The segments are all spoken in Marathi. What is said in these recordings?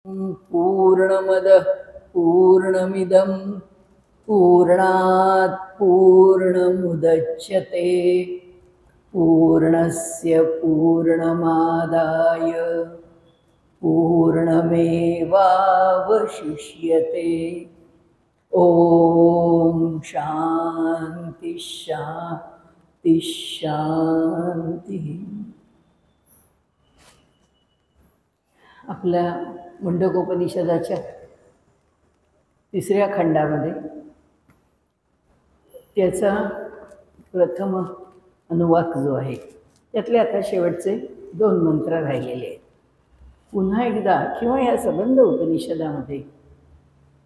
पूर्णमदः पूर्णमिदं पूर्णात् पूर्णमुदच्यते पूर्णस्य पूर्णमादाय पूर्णमेवावशिष्यते। ॐ शान्ति शान्ति शान्तिः। आपल्या मुंडकोपनिषदाच्या तिसऱ्या खंडामध्ये त्याचा प्रथम अनुवाक जो आहे त्यातले आता शेवटचे 2 मंत्र राहिलेले आहेत। पुन्हा एकदा किंवा या संबंध उपनिषदामध्ये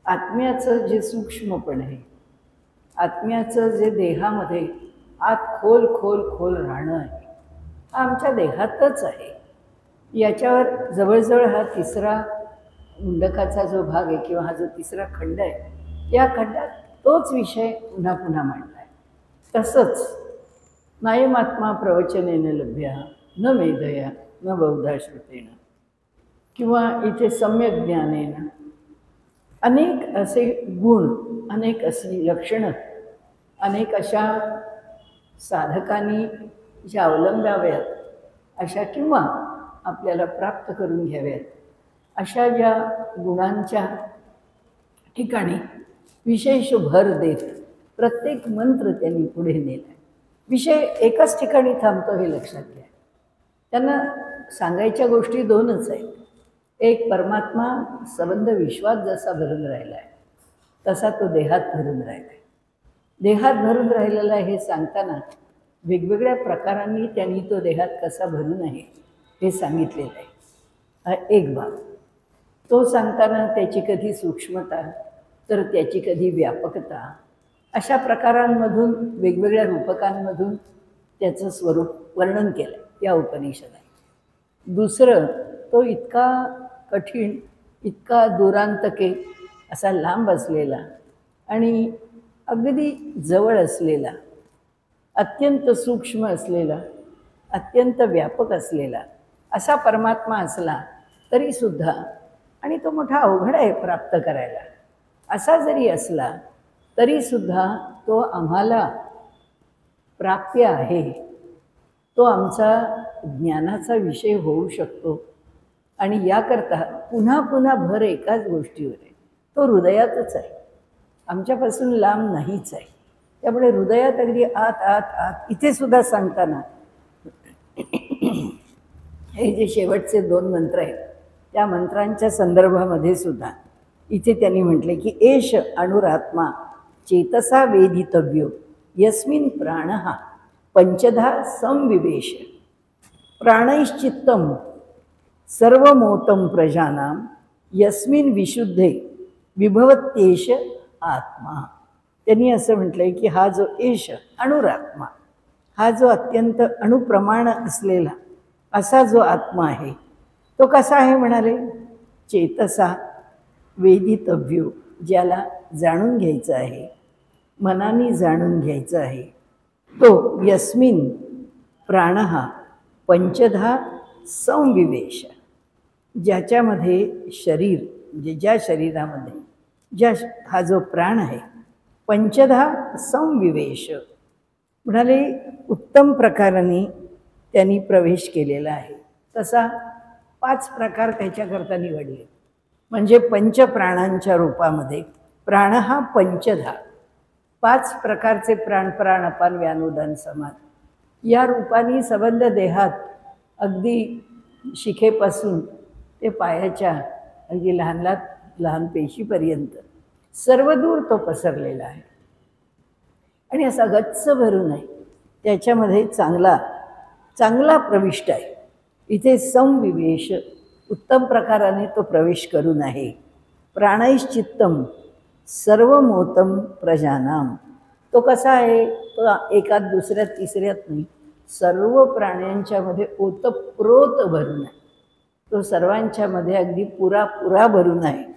आत्म्याचं जे सूक्ष्मपण आहे, आत्म्याचं जे देहामध्ये आत खोल खोल खोल राहणं आहे, हा आमच्या देहातच आहे। याच्यावर जवळजवळ हा तिसरा मुंडकाचा जो भाग आहे किंवा हा जो तिसरा खंड आहे, या खंडात तोच विषय पुन्हा पुन्हा मांडला आहे। तसंच नायमात्मा प्रवचनेन लभ्या न मेधया न बहुधा श्रुतेन किंवा इथे सम्यक ज्ञानेन, अनेक असे गुण, अनेक अशी लक्षणं, अनेक अशा साधकांनी ज्या अवलंबाव्यात अशा किंवा आपल्याला प्राप्त करून घ्याव्यात अशा ज्या गुणांच्या ठिकाणी विशेष भर देत प्रत्येक मंत्र त्यांनी पुढे नेला आहे। विषय एकाच ठिकाणी थांबतो हे लक्षात घ्या। त्यांना सांगायच्या गोष्टी 2च आहेत। एक, परमात्मा संबंध विश्वात जसा भरून राहिला आहे तसा तो देहात भरून राहिला आहे। देहात भरून राहिलेला आहे हे सांगताना वेगवेगळ्या प्रकारांनी त्यांनी तो देहात कसा भरून आहे हे सांगितलेलं आहे। हा एक भाग। तो सांगताना त्याची कधी सूक्ष्मता तर त्याची कधी व्यापकता, अशा प्रकारांमधून वेगवेगळ्या रूपकांमधून त्याचं स्वरूप वर्णन केलं या उपनिषदात। दुसरं, तो इतका कठीण, इतका दुरांतके असा लांब असलेला आणि अगदी जवळ असलेला, अत्यंत सूक्ष्म असलेला, अत्यंत व्यापक असलेला असा परमात्मा असला तरीसुद्धा, आणि तो मोठा अवघड आहे प्राप्त करायला, असा जरी असला तरीसुद्धा तो आम्हाला प्राप्य आहे। तो आमचा ज्ञानाचा विषय होऊ शकतो आणि याकरता पुन्हा पुन्हा भर एकाच गोष्टीवर आहे। तो हृदयातच आहे, आमच्यापासून लांब नाहीच आहे। त्यामुळे हृदयात अगदी आत आत आत इथे सुद्धा सांगताना हे जे शेवटचे 2 मंत्र आहेत त्या मंत्रांच्या संदर्भामध्ये सुद्धा इथे त्यांनी म्हटले की एष अणुरात्मा चेतसा वेदितव्यो यस्मिन् प्राणः पंचधा संविवेश प्राणैश्चित्तं सर्वमोतं प्रजानां यस्मिन् विशुद्धे विभवत्येष आत्मा। त्यांनी असं म्हटलंय की हा जो एष अणुरात्मा, हा जो अत्यंत अणुप्रमाण असलेला असा जो आत्मा आहे तो कसा आहे म्हणाले? चेतसा वेदितव्यो, ज्याला जाणून घ्यायचं आहे, मनाने जाणून घ्यायचं आहे, तो यस्मिन् प्राणः पंचधा संविवेश, ज्याच्यामध्ये शरीर म्हणजे ज्या शरीरामध्ये हा जो प्राण आहे पंचधा संविवेश म्हणाले उत्तम प्रकाराने त्यांनी प्रवेश केलेला आहे। तसा 5 प्रकार त्याच्याकरता निवडले, म्हणजे पंचप्राणांच्या रूपामध्ये प्राण हा पंचधा, 5 प्रकारचे प्राण, प्राण अपान व्यानुदान समान, या रूपाने संबंध देहात अगदी शिखेपासून ते पायाच्या अगदी लहान पेशीपर्यंत सर्वदूर तो पसरलेला आहे आणि असा गच्च भरून आहे। त्याच्यामध्ये चांगला प्रविष्ट आहे। इथे संविवेश उत्तम प्रकाराने तो प्रवेश करून आहे। प्राणैश्चित्तं सर्वमोतं प्रजानां, तो कसा आहे? तो एकात दुसऱ्यात तिसऱ्यात नाही, सर्व प्राण्यांच्यामध्ये ओतप्रोत भरून आहे। तो सर्वांच्यामध्ये अगदी पुरा भरून आहे।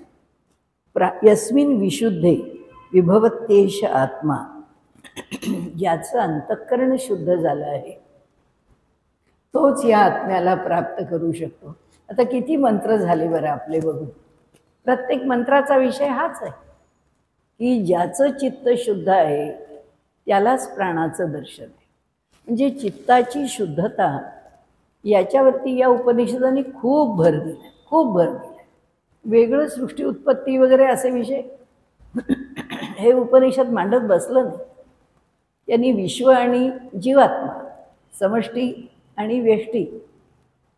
यस्मिन् विशुद्धे विभवत्येष आत्मा, ज्याचं अंतःकरण शुद्ध झालं आहे तोच या आत्म्याला प्राप्त करू शकतो। आता किती मंत्र झाले बरं आपले बघू। प्रत्येक मंत्राचा विषय हाच आहे की ज्याचं चित्त शुद्ध आहे त्यालाच प्राणाचं दर्शन आहे. म्हणजे चित्ताची शुद्धता याच्यावरती या उपनिषदांनी खूप भर दिला, खूप भर दिला. वेगळं सृष्टी उत्पत्ती वगैरे असे विषय हे उपनिषद मांडत बसलं नाही. त्यांनी विश्व आणि जीवात्मा, समष्टी आणि व्यष्टी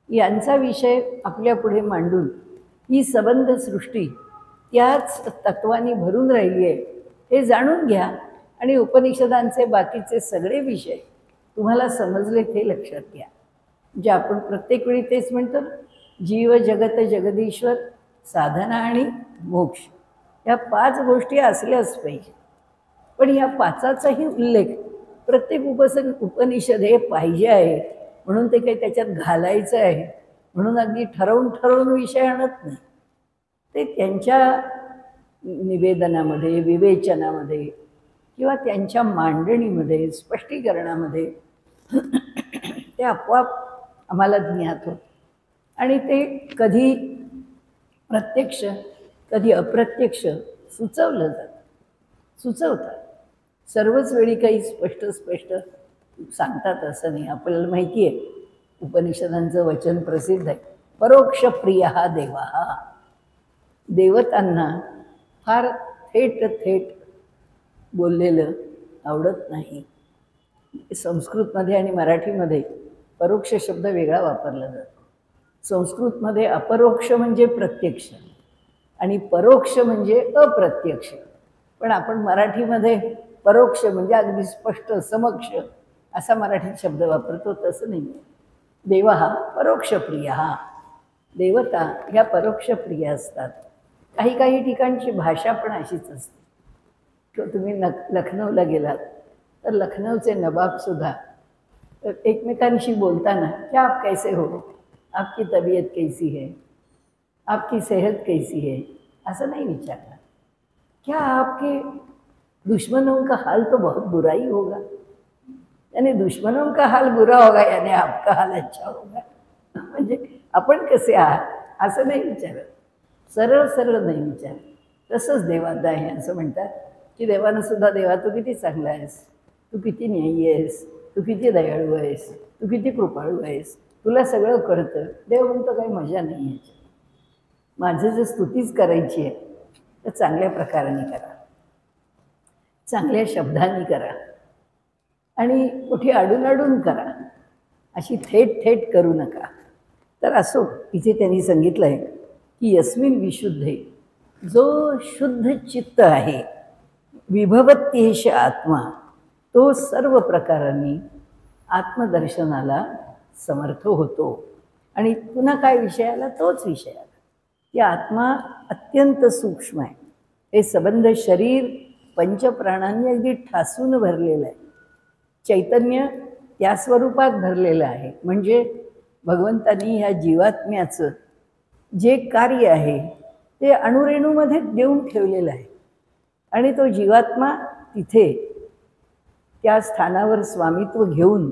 यांचा विषय आपल्यापुढे मांडून ही सबंध सृष्टी त्याच तत्वाने भरून राहिली आहे हे जाणून घ्या आणि उपनिषदांचे बाकीचे सगळे विषय तुम्हाला समजले ते लक्षात घ्या. म्हणजे आपण प्रत्येक वेळी तेच म्हणतो, जीव जगत जगदीश्वर साधना आणि मोक्ष या 5 गोष्टी असल्याच पाहिजे. पण या 5चाही उल्लेख प्रत्येक उपनिषद हे पाहिजे आहे म्हणून ते काही त्याच्यात घालायचं आहे म्हणून अगदी ठरवून विषय आणत नाही. ते त्यांच्या निवेदनामध्ये, विवेचनामध्ये किंवा त्यांच्या मांडणीमध्ये, स्पष्टीकरणामध्ये ते आपोआप आम्हाला ज्ञात होतं. आणि ते कधी प्रत्यक्ष कधी अप्रत्यक्ष सुचवतात. सर्वच वेळी काही स्पष्ट सांगतात असं नाही. आपल्याला माहिती आहे उपनिषदांचं वचन प्रसिद्ध आहे, परोक्ष प्रिय हा देवा. देवतांना फार थेट बोललेलं आवडत नाही. संस्कृतमध्ये आणि मराठीमध्ये परोक्ष शब्द वेगळा वापरला जातो. संस्कृतमध्ये अपरोक्ष म्हणजे प्रत्यक्ष आणि परोक्ष म्हणजे अप्रत्यक्ष. पण आपण मराठीमध्ये परोक्ष म्हणजे अगदी स्पष्ट समक्ष असा मराठीत शब्द वापरतो, तसं नाही आहे. देव हा परोक्ष प्रिय. देवता ह्या परोक्ष प्रिय असतात. काही ठिकाणची भाषा पण अशीच असते. किंवा तुम्ही लखनौला गेलात तर लखनौचे नवाबसुद्धा एकमेकांशी बोलताना क्या आप कैसे हो, आपकी तबीयत कैसी है, आपकी सेहत कैसी है असं नाही विचारलं. क्या आपके दुश्मनों का हाल तो बहुत बुरा ही होगा, यानी दुश्मनों का हाल बुरा होगा यानी आपका हाल अच्छा होगा. म्हणजे आपण कसे आहात असं नाही विचारत, सरळ नाही विचारत. तसंच देवात आहे असं म्हणतात की देवानं सुद्धा, देवा तू किती चांगला आहेस, तू किती न्यायी आहेस, तू किती दयाळू आहेस, तू किती कृपाळू आहेस, तुला सगळं कळतं. देव म्हणतो काही मजा नाही याच्यात. माझं जर स्तुतीच करायची आहे तर चांगल्या प्रकाराने करा, चांगल्या शब्दांनी करा आणि कुठे अडून करा, अशी थेट करू नका. तर असो, इथे त्यांनी सांगितलं आहे की यस्मिन विशुद्धे, जो शुद्ध चित्त आहे, विभवत्येश आत्मा, तो सर्व प्रकारांनी आत्मदर्शनाला समर्थ होतो. आणि पुन्हा काय विषय आला, तोच विषय आला की आत्मा अत्यंत सूक्ष्म आहे. हे सबंध शरीर पंचप्राणांनी अगदी ठासून भरलेलं आहे. चैतन्य त्या स्वरूपात भरलेलं आहे. म्हणजे भगवंतांनी ह्या जीवात्म्याचं जे कार्य आहे ते अणुरेणूमध्ये देऊन ठेवलेलं आहे. आणि तो जीवात्मा तिथे त्या स्थानावर स्वामित्व घेऊन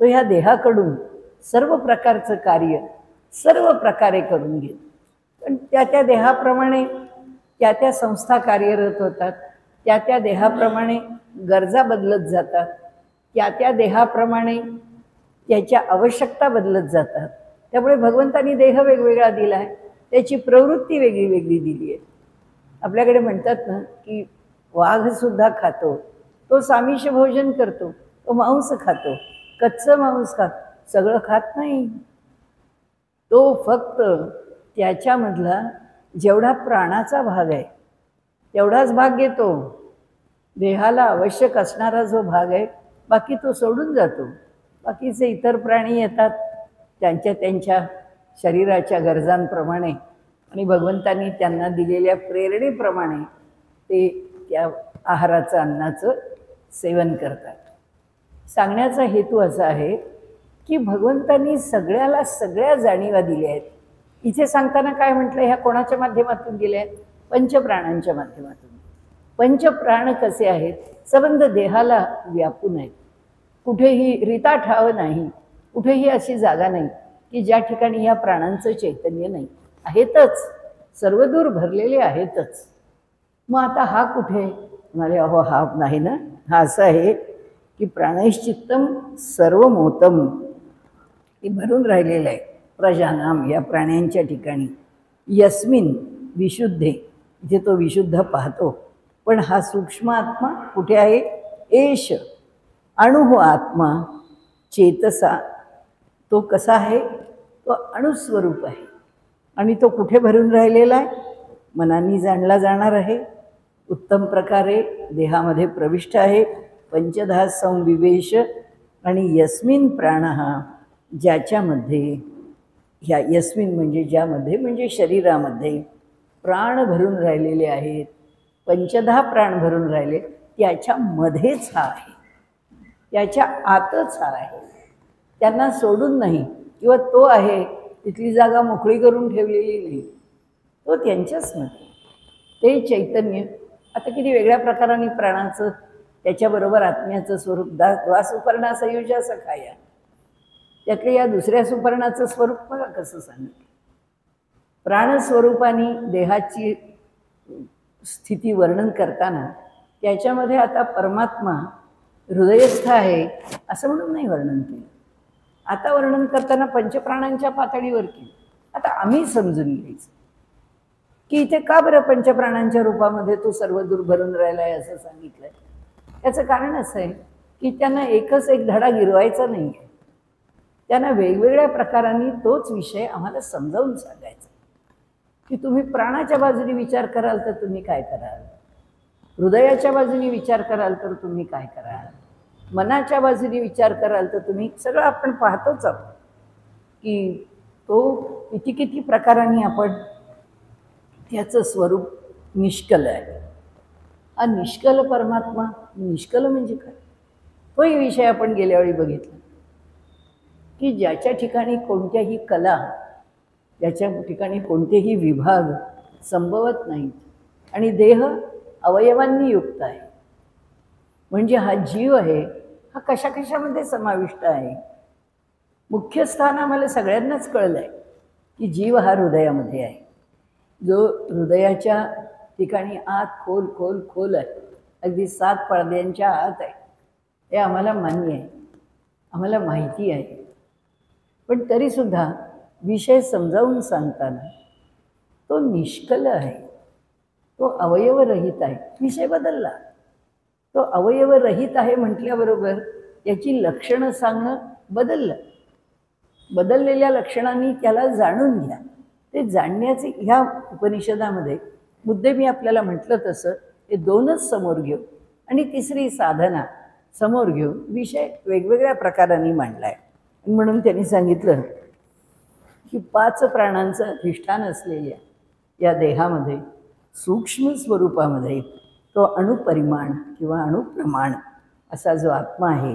तो ह्या देहाकडून सर्व प्रकारचं कार्य सर्व प्रकारे करून घेतो. पण त्या देहाप्रमाणे त्या संस्था कार्यरत होतात, त्या देहाप्रमाणे गरजा बदलत जातात, त्या देहाप्रमाणे त्याच्या आवश्यकता बदलत जातात. त्यामुळे भगवंतांनी देह वेगवेगळा दिला आहे, त्याची प्रवृत्ती वेगळी दिली आहे. आपल्याकडे म्हणतात ना की वाघसुद्धा खातो, तो सामिष भोजन करतो, तो मांस खातो, कच्चं मांस खातो, सगळं खात नाही. तो फक्त त्याच्यामधला जेवढा प्राणाचा भाग आहे तेवढाच भाग घेतो. देहाला आवश्यक असणारा जो भाग आहे बाकी तो सोडून जातो. बाकीचे इतर प्राणी येतात त्यांच्या शरीराच्या गरजांप्रमाणे आणि भगवंतांनी त्यांना दिलेल्या प्रेरणेप्रमाणे ते त्या आहाराचं, अन्नाचं सेवन करतात. सांगण्याचा हेतू असा आहे की भगवंतांनी सगळ्याला सगळ्या जाणीवा दिल्या आहेत. इथे सांगताना काय म्हटलं, ह्या कोणाच्या माध्यमातून दिल्या आहेत? पंचप्राणांच्या माध्यमातून. पंचप्राण कसे आहेत? सबंध देहाला व्यापून आहेत. कुठेही रिता ठाव नाही, कुठेही अशी जागा नाही की ज्या ठिकाणी ह्या प्राणांचं चैतन्य नाही. आहेतच, सर्वदूर भरलेले आहेतच. मग आता हा कुठे? म्हणाले अहो हा नाही ना, हा असं आहे की प्राणैश्चित्तम सर्वमोतम, ते भरून राहिलेलं आहे प्रजानाम या प्राण्यांच्या ठिकाणी. यस्मिन विशुद्धे, इथे तो विशुद्ध पाहतो. पण हा सूक्ष्म आत्मा कुठे आहे? एष अणु आत्मा चेतसा, तो कसा आहे? तो अणुस्वरूप आहे. आणि तो कुठे भरून राहिलेला आहे? मनाने जाणला जाणार आहे, उत्तम प्रकारे देहामध्ये प्रविष्ट आहे, पंचधा संविवेश. आणि यस्मिन प्राण, ज्याच्यामध्ये, ह्या यस्मिन म्हणजे ज्यामध्ये, म्हणजे शरीरामध्ये प्राण भरून राहिलेले आहेत, पंचधा प्राण भरून राहिले, त्याच्यामध्येच हा आहे, त्याच्या आतच हा आहे, त्यांना सोडून नाही. किंवा तो आहे तिथली जागा मोकळी करून ठेवलेली नाही, तो त्यांच्याच मध्ये. ते चैतन्य आता किती वेगळ्या प्रकाराने प्राणाचं त्याच्याबरोबर आत्म्याचं स्वरूप द्वासुपर्णा संयुजा सखाया, त्यातल्या या दुसऱ्या सुपर्णाचं स्वरूप बघा कसं सांगितलं. प्राणस्वरूपाने देहाची स्थिती वर्णन करताना त्याच्यामध्ये आता परमात्मा हृदयस्थ आहे असं म्हणून नाही वर्णन केलं. आता वर्णन करताना पंचप्राणांच्या पातळीवर केलं. आता आम्ही समजून घ्यायचं की इथे का बरं पंचप्राणांच्या रूपामध्ये तो सर्वदूर भरून राहिला आहे असं सांगितलंय. त्याचं कारण असं आहे की त्यांना एकच एक धडा गिरवायचा नाही आहे, त्यांना वेगवेगळ्या प्रकारांनी तोच विषय आम्हाला समजावून सांगायचा. की तुम्ही प्राणाच्या बाजूने विचार कराल तर तुम्ही काय कराल, हृदयाच्या बाजूने विचार कराल तर तुम्ही काय कराल, मनाच्या बाजूने विचार कराल तर तुम्ही, सगळं आपण पाहतोच आहोत की तो किती किती प्रकारांनी आपण त्याचं स्वरूप निष्कल आहे. हा निष्कल परमात्मा, निष्कल म्हणजे काय, तोही विषय आपण गेल्या वेळी बघितला की ज्याच्या ठिकाणी कोणत्याही कला, ज्याच्या ठिकाणी कोणतेही विभाग संभवत नाहीत आणि देह अवयवांनी युक्त आहे. म्हणजे हा जीव आहे, हा कशा कशामध्ये समाविष्ट आहे. मुख्य स्थान आम्हाला सगळ्यांनाच कळलं आहे की जीव हा हृदयामध्ये आहे, जो हृदयाच्या ठिकाणी आत खोल खोल खोल आहे, अगदी 7 पडद्यांच्या आत आहे. हे आम्हाला मान्य आहे, आम्हाला माहिती आहे. पण तरीसुद्धा विषय समजावून सांगताना तो निष्कल आहे, तो अवयवरहित आहे. विषय बदलला, तो अवयवरहित आहे म्हटल्याबरोबर याची लक्षणं सांगणं बदललं. बदललेल्या लक्षणांनी त्याला जाणून घ्या. ते जाणण्याचे ह्या उपनिषदामध्ये मुद्दे मी आपल्याला म्हटलं तसं हे 2च समोर घेऊ आणि तिसरी साधना समोर घेऊन विषय वेगवेगळ्या प्रकारांनी मांडला आहे. म्हणून त्यांनी सांगितलं की 5 प्राणांचं अधिष्ठान असलेल्या या देहामध्ये सूक्ष्म स्वरूपामध्ये तो अणुपरिमाण किंवा अणुप्रमाण असा जो आत्मा आहे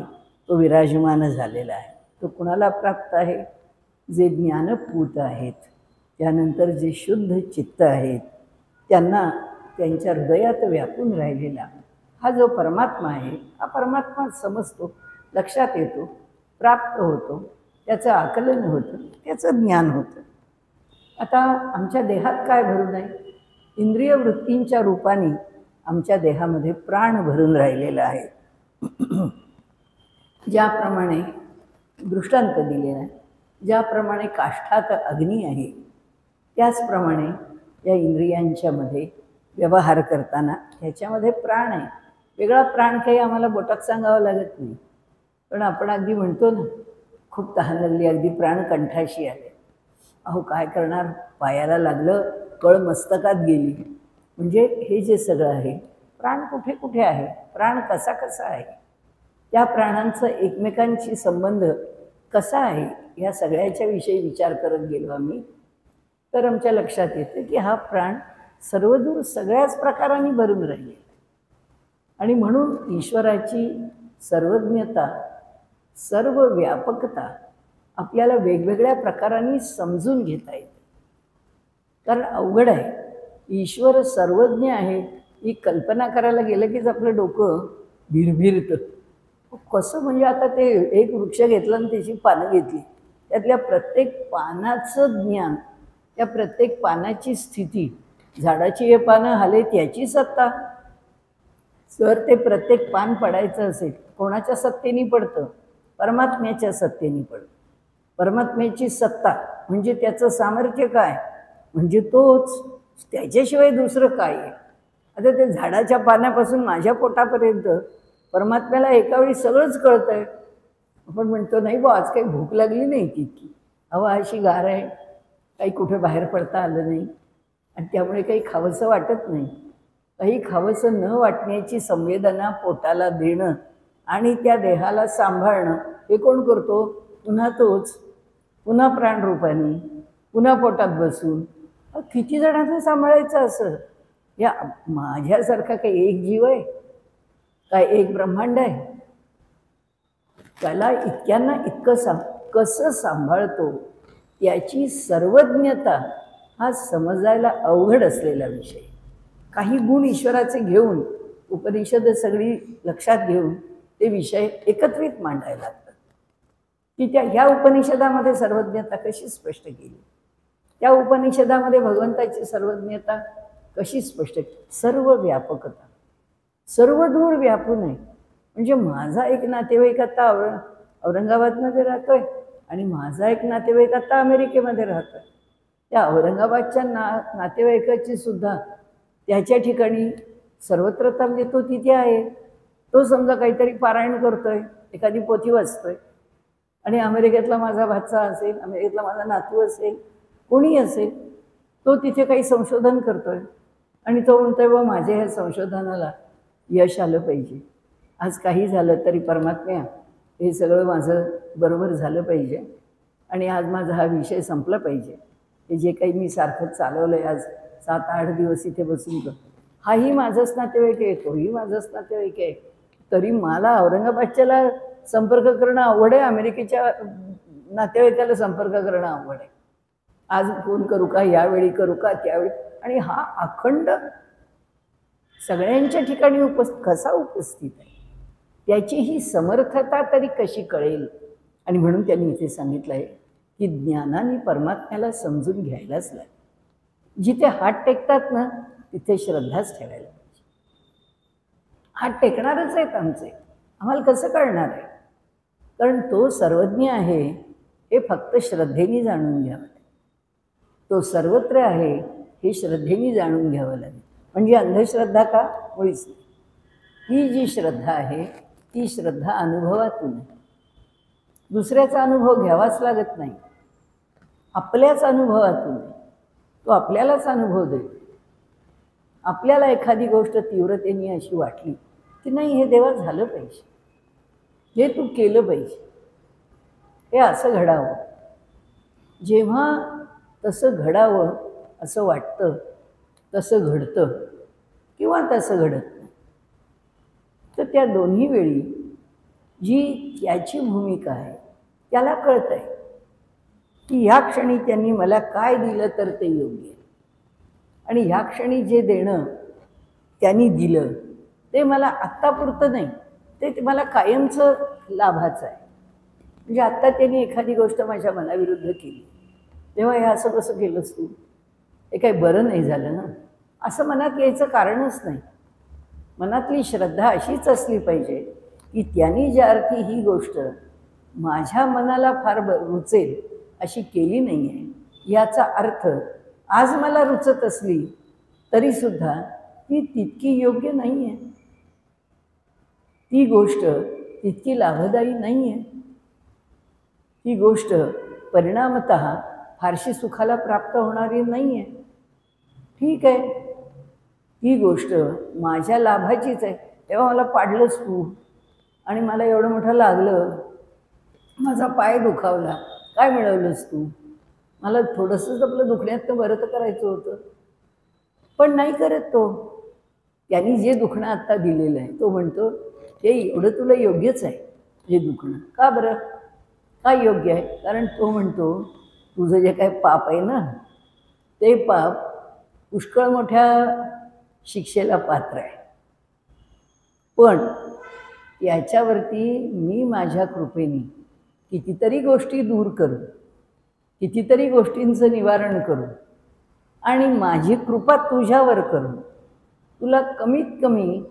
तो विराजमान झालेला आहे. तो कुणाला प्राप्त आहे? जे ज्ञानपूत आहेत, त्यानंतर जे शुद्ध चित्त आहेत, त्यांना त्यांच्या हृदयात व्यापून राहिलेला हा जो परमात्मा आहे, हा परमात्मा समजतो, लक्षात येतो, प्राप्त होतो, त्याचं आकलन होतं, त्याचं ज्ञान होतं. आता आमच्या देहात काय भरून आहे? इंद्रिय वृत्तींच्या रूपाने आमच्या देहामध्ये प्राण भरून राहिलेला आहे. ज्याप्रमाणे दृष्टांत दिलेला आहे, ज्याप्रमाणे काष्ठात अग्नी आहे, त्याचप्रमाणे या इंद्रियांच्या मध्ये व्यवहार करताना ह्याच्यामध्ये प्राण आहे. वेगळा प्राण काही आम्हाला बोटात सांगावं लागत नाही. पण आपण अगदी म्हणतो ना, खूप तहान लागली, अगदी प्राण कंठाशी आले, अहो काय करणार, पायाला लागलं, कळ मस्तकात गेली. म्हणजे हे जे सगळं आहे, प्राण कुठे कुठे आहे, प्राण कसा कसा आहे, त्या प्राणांचं एकमेकांशी संबंध कसा आहे, या सगळ्याच्या विषयी विचार करत गेलो आम्ही, तर आमच्या लक्षात येतं की हा प्राण सर्वदूर सगळ्याच प्रकारांनी भरून राहिले. आणि म्हणून ईश्वराची सर्वज्ञता, सर्व व्यापकता आपल्याला वेगवेगळ्या प्रकारांनी समजून घेता येते. कारण अवघड आहे, ईश्वर सर्वज्ञ आहे ही कल्पना करायला गेलं कीच आपलं डोकं भिरभिरतं. कसं म्हणजे आता ते एक वृक्ष घेतला आणि त्याची पानं घेतली, त्यातल्या प्रत्येक पानाचं ज्ञान त्या प्रत्येक पानाची स्थिती, झाडाची हे पानं हलेत याची सत्ता. जर ते प्रत्येक पान पडायचं असेल, कोणाच्या सत्तेने पडतं? परमात्म्याच्या सत्तेने पडतं. परमात्म्याची सत्ता म्हणजे त्याचं सामर्थ्य काय? म्हणजे तोच, त्याच्याशिवाय दुसरं काय आहे? आता ते झाडाच्या पानापासून माझ्या पोटापर्यंत परमात्म्याला एकावेळी सगळंच कळतंय. आपण म्हणतो नाही बा, आज काही भूक लागली नाही तितकी, हवा अशी गार आहे, काही कुठे बाहेर पडता आलं नाही आणि त्यामुळे काही खावंसं वाटत नाही. काही खावंसं न वाटण्याची संवेदना पोटाला देणं आणि त्या देहाला सांभाळणं हे कोण करतो? पुन्हा तोच, पुन्हा प्राणरूपाने, पुन्हा पोटात बसून. किती जणांना सांभाळायचं असं? या माझ्यासारखा काही एक जीव आहे काय? एक ब्रह्मांड आहे? त्याला इतक्यांना इतकं कसं सांभाळतो याची सर्वज्ञता हा समजायला अवघड असलेला विषय. काही गुण ईश्वराचे घेऊन उपनिषद सगळी लक्षात घेऊन ते विषय एकत्रित मांडायला लागतात. की ह्या उपनिषदामध्ये सर्वज्ञता कशी स्पष्ट केली, त्या उपनिषदामध्ये भगवंताची सर्वज्ञता कशी स्पष्ट केली? सर्व व्यापकता, सर्व दूर व्यापून आहे. म्हणजे माझा एक नातेवाईक आता औरंगाबादमध्ये राहतोय आणि माझा एक नातेवाईक आता अमेरिकेमध्ये राहतोय. त्या औरंगाबादच्या नातेवाईकाची सुद्धा त्याच्या ठिकाणी सर्वत्र तांबे तो तिथे आहे. तो समजा काहीतरी पारायण करतोय, एखादी पोथी वाचतोय आणि अमेरिकेतला माझा भाचा असेल, अमेरिकेतला माझा नातू असेल, कोणी असेल, तो तिथे काही संशोधन करतोय आणि तो म्हणतोय व माझ्या ह्या संशोधनाला यश आलं पाहिजे. आज काही झालं तरी परमात्म्या हे सगळं माझं बरोबर झालं पाहिजे आणि आज माझा हा विषय संपला पाहिजे. हे जे काही मी सारखं चालवलं आहे आज 7-8 दिवस इथे बसून करतो, हाही माझंच नातेवाईक आहे, तोही माझंच नातेवाईक आहे. तरी मला औरंगाबादच्याला संपर्क करणं अवघड आहे, अमेरिकेच्या नातेवाईकाला संपर्क करणं अवघड आहे. आज फोन करू का, यावेळी करू का, त्यावेळी, आणि हा अखंड सगळ्यांच्या ठिकाणी कसा उपस्थित आहे त्याची ही समर्थता तरी कशी कळेल. आणि म्हणून त्यांनी इथे सांगितलं आहे की ज्ञानाने परमात्म्याला समजून घ्यायलाच लागेल. जिथे हात टेकतात ना तिथे श्रद्धाच ठेवायला पाहिजे. हात टेकणारच आहेत आमचे, आम्हाला कसं कळणार आहे? कारण तो सर्वज्ञ आहे हे फक्त श्रद्धेने जाणून घ्यावं लागेल. तो सर्वत्र आहे हे श्रद्धेने जाणून घ्यावं लागेल. म्हणजे अंधश्रद्धा का? मुळीच नाही. ही जी श्रद्धा आहे ती श्रद्धा अनुभवातून आहे. दुसऱ्याचा अनुभव घ्यावाच लागत नाही, आपल्याच अनुभवातून आहे. तो आपल्यालाच अनुभव देतो. आपल्याला एखादी गोष्ट तीव्रतेने अशी वाटली की नाही हे देवा झालं पाहिजे, हे तू केलं पाहिजे, हे असं घडावं. जेव्हा तसं घडावं असं वाटतं तसं घडतं किंवा तसं घडत नाही. तर त्या दोन्ही वेळी जी त्याची भूमिका आहे त्याला कळतं आहे की ह्या क्षणी त्यांनी मला काय दिलं तर ते योग्य आहे आणि ह्या क्षणी जे देणं त्यांनी दिलं ते मला आत्तापुरतं नाही, ते मला कायमचं लाभाचं आहे. म्हणजे आत्ता त्यांनी एखादी गोष्ट माझ्या मनाविरुद्ध केली तेव्हा हे असं कसं केलंस तू, हे काही बरं नाही झालं ना, असं मनात यायचं कारणच नाही. मनातली श्रद्धा अशीच असली पाहिजे की त्यांनी ज्या अर्थी ही गोष्ट माझ्या मनाला फार रुचेल अशी केली नाही आहे, याचा अर्थ आज मला रुचत असली तरीसुद्धा ती तितकी योग्य नाही आहे, ती गोष्ट तितकी लाभदायी नाही आहे, ती गोष्ट परिणामतः फारशी सुखाला प्राप्त होणारी नाही आहे. ठीक आहे, ही गोष्ट माझ्या लाभाचीच आहे, तेव्हा मला पाडलंस तू आणि मला एवढं मोठं लागलं, माझा पाय दुखावला, काय मिळवलंस तू? मला थोडंसंच आपलं दुखण्यातनं बरं तर करायचं होतं, पण नाही करत तो. त्यांनी जे दुखणं आत्ता दिलेलं आहे तो म्हणतो हे एवढं तुला योग्यच आहे हे दुखणं. का बरं? का योग्य आहे? कारण तो म्हणतो तुझं जे काय पाप आहे ना ते पाप पुष्कळ मोठ्या शिक्षेला पात्र आहे, पण याच्यावरती मी माझ्या कृपेने कितीतरी गोष्टी दूर करू, कितीतरी गोष्टींचं निवारण करू आणि माझी कृपा तुझ्यावर करून तुला कमीत कमी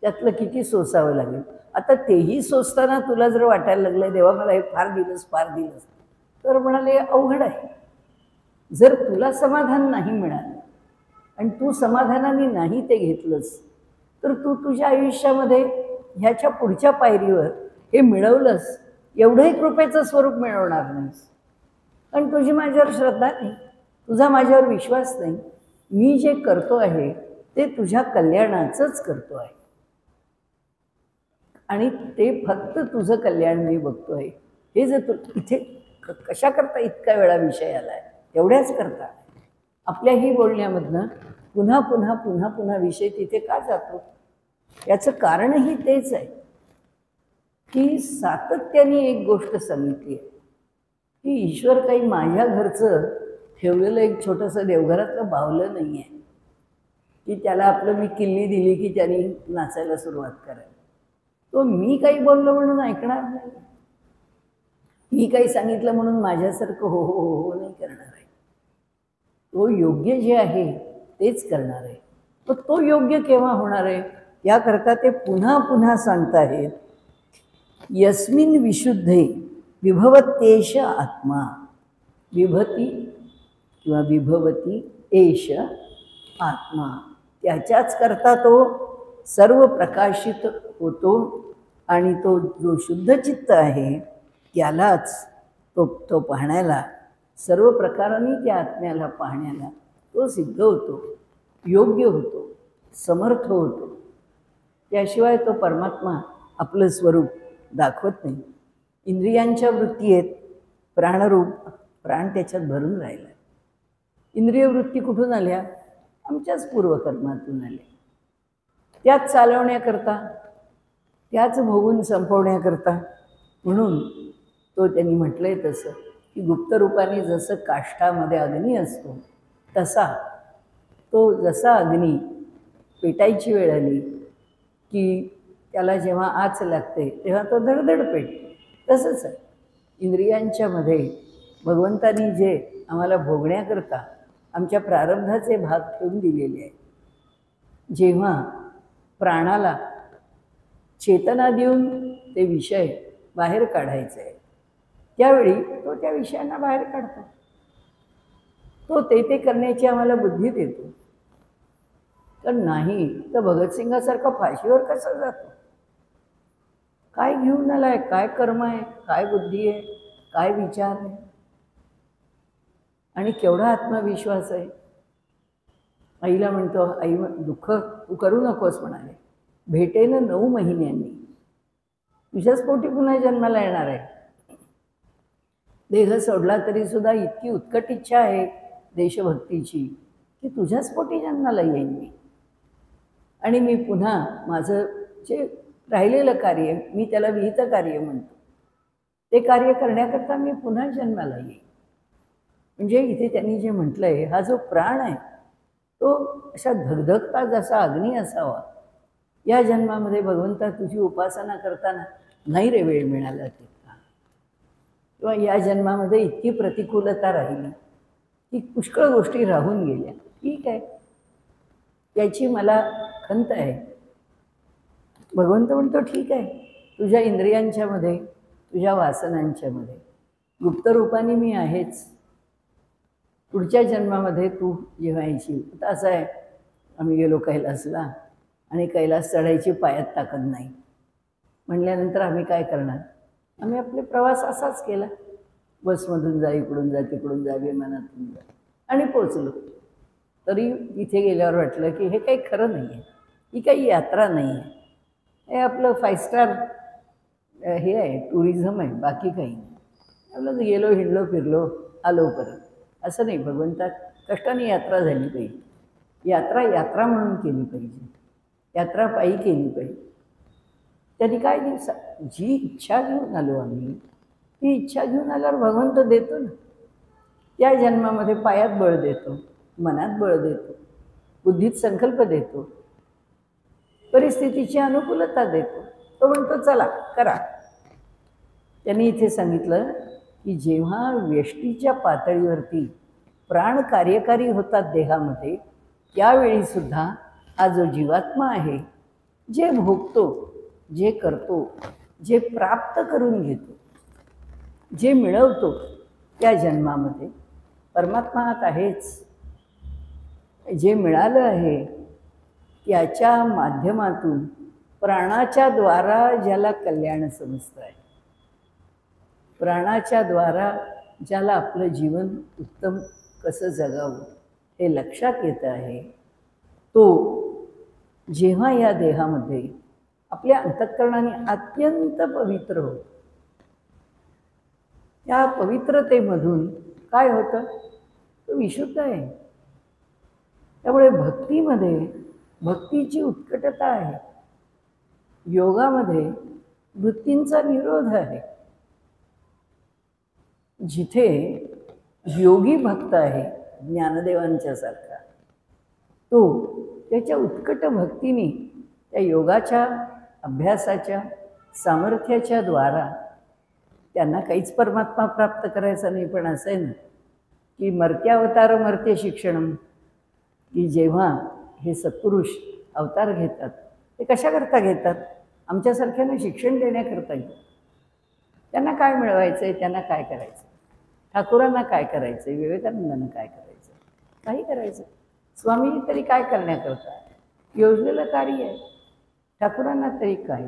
त्यातलं किती सोसावं लागेल. आता तेही सोसताना तुला जर वाटायला लागलं देवा मला हे फार दिलंस तर म्हणाले अवघड आहे. जर तुला समाधान नाही मिळालं आणि तू समाधानाने नाही ते घेतलंस तर तू तुझ्या आयुष्यामध्ये ह्याच्या पुढच्या पायरीवर हे मिळवलंस एवढंही कृपेचं स्वरूप मिळवणार नाहीस. कारण तुझी माझ्यावर श्रद्धा नाही, तुझा माझ्यावर विश्वास नाही. मी जे करतो आहे ते तुझ्या कल्याणाचंच करतो आहे आणि ते फक्त तुझं कल्याण मी बघतो आहे. हे जर तू इथे कशा करता इतका वेळा विषय आला आहे तेवढ्याच करता आपल्याही बोलण्यामधनं पुन्हा पुन्हा पुन्हा पुन्हा विषय तिथे का जातो याचं कारणही तेच आहे की सातत्याने एक गोष्ट सांगितली आहे की ईश्वर काही माझ्या घरचं ठेवलेलं एक छोटंसं देवघरातलं बावलं नाही आहे की त्याला आपलं मी किल्ली दिली की त्यांनी नाचायला सुरुवात करायला. तो मी काही बोललो म्हणून ऐकणार नाही, मी काही सांगितलं म्हणून माझ्यासारखं हो हो हो हो नाही करणार आहे. तो योग्य जे आहे तेच करणार आहे. मग तो योग्य केव्हा होणार आहे याकरता ते पुन्हा पुन्हा सांगताहेत. यस्मिन विशुद्धे विभवत्येष आत्मा. विभती किंवा विभवती एष आत्मा. त्याच्याच करता तो सर्व प्रकाशित होतो आणि तो जो शुद्ध चित्त आहे त्यालाच तो पाहण्याला सर्व प्रकारांनी त्या आत्म्याला पाहण्याला तो सिद्ध होतो, योग्य होतो, समर्थ होतो. त्याशिवाय तो परमात्मा आपलं स्वरूप दाखवत नाही. इंद्रियांच्या वृत्ती आहेत, प्राणरूप प्राण त्याच्यात भरून राहिला. इंद्रिय वृत्ती कुठून आल्या? आमच्याच पूर्वकर्मातून आल्या. त्याच चालवण्याकरता, त्याच भोगून संपवण्याकरता. म्हणून तो त्यांनी म्हटलं आहे तसं की गुप्तरूपाने जसं काष्ठामध्ये अग्नी असतो तसा तो जसा अग्नी पेटायची वेळ आली की त्याला जेव्हा आच लागते तेव्हा तो धडधड पेटतो. तसंच आहे इंद्रियांच्यामध्ये भगवंतानी जे आम्हाला भोगण्याकरता आमच्या प्रारब्धाचे भाग ठेवून दिलेले आहेत. जेव्हा प्राणाला चेतना देऊन ते विषय बाहेर काढायचे आहे त्यावेळी तो त्या विषयांना बाहेर काढतो. तो ते करण्याची आम्हाला बुद्धी देतो. तर नाही तर भगतसिंगासारखा फाशीवर कसा जातो? काय घेऊन आलाय, काय कर्म आहे, काय बुद्धी आहे, काय विचार आहे आणि केवढा आत्मविश्वास आहे. आईला म्हणतो, आई दुःख तू करू नकोस म्हणाले, भेटेन 9 महिन्यांनी तुझ्याच पोटी पुन्हा जन्माला येणार आहे. देह सोडला तरी सुद्धा इतकी उत्कट इच्छा आहे देशभक्तीची की तुझ्याच पोटी जन्माला येईन मी आणि मी पुन्हा माझं जे राहिलेलं कार्य मी त्याला विहित कार्य म्हणतो ते कार्य करण्याकरता मी पुन्हा जन्माला येईन. म्हणजे इथे त्यांनी जे म्हटलं आहे हा जो प्राण आहे तो अशा धगधगता जसा अग्नी असावा. या जन्मामध्ये भगवंता तुझी उपासना करताना नाही रे वेळ मिळाला तितका, किंवा या जन्मामध्ये इतकी प्रतिकूलता राहिली की पुष्कळ गोष्टी राहून गेल्या. ठीक आहे, त्याची मला खंत आहे. भगवंत म्हणतो ठीक आहे, तुझ्या इंद्रियांच्यामध्ये तुझ्या वासनांच्यामध्ये गुप्तरूपाने मी आहेच. पुढच्या जन्मामध्ये तू जेव्हा येशील, आता असं आहे आम्ही गेलो कैलासला आणि कैलास चढायची पायात ताकद नाही म्हणल्यानंतर आम्ही काय करणार? आम्ही आपले प्रवास असाच केला, बसमधून जा, इकडून जा, तिकडून जा, विमानातून जा आणि पोचलो. तरी तिथे गेल्यावर वाटलं की हे काही खरं नाही आहे, ही काही यात्रा नाही आहे, हे आपलं 5 स्टार हे आहे, टुरिझम आहे, बाकी काही नाही. आपलं गेलो, हिंडलो, फिरलो, आलो परत. असं नाही, भगवंता कष्टाने यात्रा झाली पाहिजे. यात्रा म्हणून केली पाहिजे, यात्रा पायी केली पाहिजे. त्यांनी काय दिवसा जी इच्छा घेऊन आलो आम्ही ती इच्छा घेऊन आल्यावर भगवंत देतो ना. त्या जन्मामध्ये पायात बळ देतो, मनात बळ देतो, बुद्धीत संकल्प देतो, परिस्थितीची अनुकूलता देतो. तो म्हणतो चला करा. त्यांनी इथे सांगितलं की जेव्हा व्यष्टीच्या पातळीवरती प्राण कार्यकारी होतात देहामध्ये, त्यावेळीसुद्धा हा जो जीवात्मा आहे, जे भोगतो, जे करतो, जे प्राप्त करून घेतो, जे मिळवतो, त्या जन्मामध्ये परमात्मा आत आहेच. जे मिळालं आहे त्याच्या माध्यमातून प्राणाच्या द्वारा ज्याला कल्याण समजतं आहे, प्राणाच्या द्वारा ज्याला आपलं जीवन उत्तम कसं जगावं हे लक्षात येतं आहे, तो जेव्हा या देहामध्ये आपल्या अंतःकरणाने अत्यंत पवित्र होतो, त्या पवित्रतेमधून काय होतं, तो विशुद्ध आहे. त्यामुळे भक्तीमध्ये भक्तीची उत्कटता आहे, योगामध्ये वृत्तींचा निरोध आहे. जिथे योगी भक्त आहे ज्ञानदेवांच्या सारखा, तो त्याच्या उत्कट भक्तीने त्या योगाच्या अभ्यासाच्या सामर्थ्याच्या द्वारा त्यांना काहीच परमात्मा प्राप्त करायचा नाही. पण असं आहे ना की मर्त्यावतार मर्त्य शिक्षणम, की जेव्हा हे सत्पुरुष अवतार घेतात ते कशाकरता घेतात, आमच्यासारख्यांना शिक्षण देण्याकरता घेतात. त्यांना काय मिळवायचं आहे, त्यांना काय करायचं, ठाकूरांना काय करायचं, विवेकानंदांना काय करायचं, काही करायचं. स्वामी तरी काय करण्याकरता योजलेलं कार्य आहे, ठाकूरांना तरी काय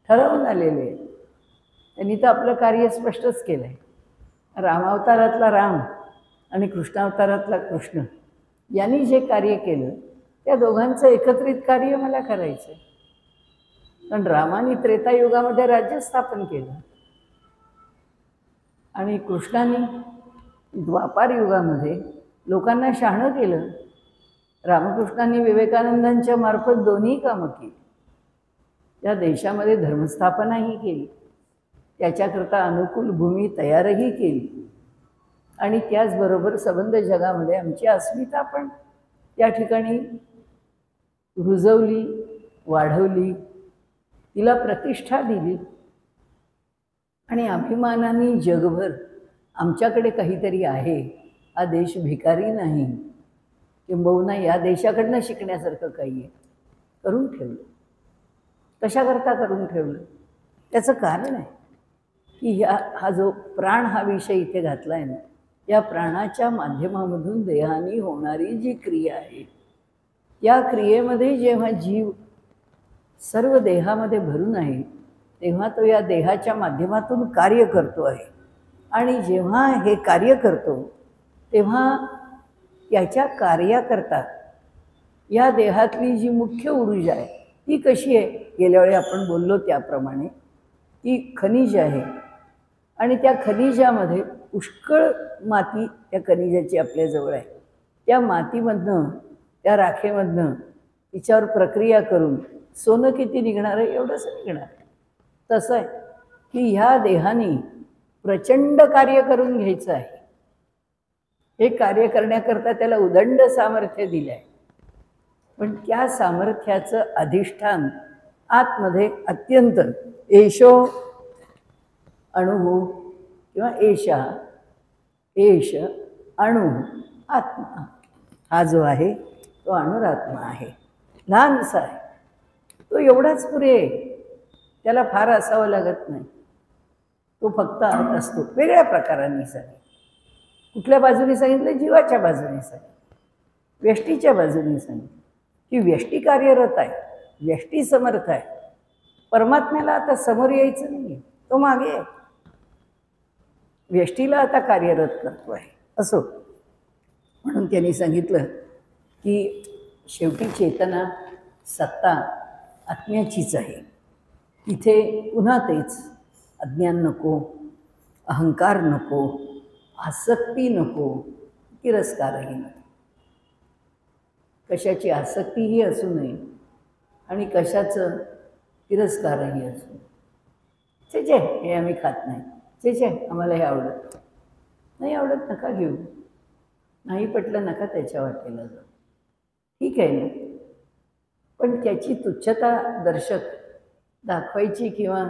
ठरवून आलेले आहे. त्यांनी तर आपलं कार्य स्पष्टच केलं आहे. रामावतारातला राम आणि कृष्णावतारातला कृष्ण यांनी जे कार्य केलं त्या दोघांचं एकत्रित कार्य मला करायचं आहे. पण रामाने त्रेतायुगामध्ये राज्य स्थापन केलं आणि कृष्णाने द्वापार युगामध्ये लोकांना शहाणं केलं. रामकृष्णांनी विवेकानंदांच्या मार्फत दोन्ही कामं केली. त्या देशामध्ये धर्मस्थापनाही केली, त्याच्याकरता अनुकूल भूमी तयारही केली आणि त्याचबरोबर संबंध जगामध्ये आमची अस्मिता पण त्या ठिकाणी रुजवली, वाढवली, तिला प्रतिष्ठा दिली आणि अभिमानाने जगभर आमच्याकडे काहीतरी आहे, हा देश भिकारी नाही, किंबहुना या देशाकडनं शिकण्यासारखं काही आहे, करून ठेवलं. कशाकरता करून ठेवलं, त्याचं कारण आहे की हा जो प्राण हा विषय इथे घातला आहे ना, या प्राणाच्या माध्यमामधून देहाने होणारी जी क्रिया आहे, या क्रियेमध्ये जेव्हा जीव सर्व देहामध्ये भरून आहे, तेव्हा तो या देहाच्या माध्यमातून कार्य करतो आहे. आणि जेव्हा हे कार्य करतो तेव्हा त्याच्या कार्याकरता या देहातली जी मुख्य ऊर्जा आहे ती कशी आहे, गेल्या वेळी आपण बोललो त्याप्रमाणे ती खनिज आहे आणि त्या खनिजामध्ये पुष्कळ माती त्या खनिजाची आपल्याजवळ आहे. त्या मातीमधनं, त्या राखेमधनं तिच्यावर प्रक्रिया करून सोनं किती निघणार आहे, एवढंच निघणार आहे. तसं आहे की ह्या देहाने प्रचंड कार्य करून घ्यायचं आहे. हे कार्य करण्याकरता त्याला उदंड सामर्थ्य दिलं आहे. पण त्या सामर्थ्याचं अधिष्ठान आतमध्ये अत्यंत एशो अणु किंवा एशा एश अणु आत्मा, हा जो आहे तो अणुरात्मा आहे, लहानसा आहे. तो एवढाच पुरे, त्याला फार असावं लागत नाही. तो फक्त आत असतो. वेगळ्या प्रकारांनी सांगितलं. कुठल्या बाजूने सांगितलं, जीवाच्या बाजूने सांगितलं, व्यष्टीच्या बाजूने सांगितलं की व्यष्टी कार्यरत आहे, व्यष्टी समर्थ आहे. परमात्म्याला आता समोर यायचं नाही, तो मागे आहे. व्यष्टीला आता कार्यरत करतो आहे असो. म्हणून त्यांनी सांगितलं की शेवटी चेतना सत्ता आत्म्याचीच आहे. तिथे पुन्हा तेच, अज्ञान नको, अहंकार नको, आसक्ती नको, तिरस्कारही नको. कशाची आसक्तीही असू नये आणि कशाचं तिरस्कारही असू नये. जे हे आम्ही खात नाही, जे आम्हाला हे आवडत नाही, आवडत नका घेऊ, नाही पटलं नका त्याच्या वाटेला जाऊ, ठीक आहे ना. पण त्याची तुच्छता दर्शक दाखवायची किंवा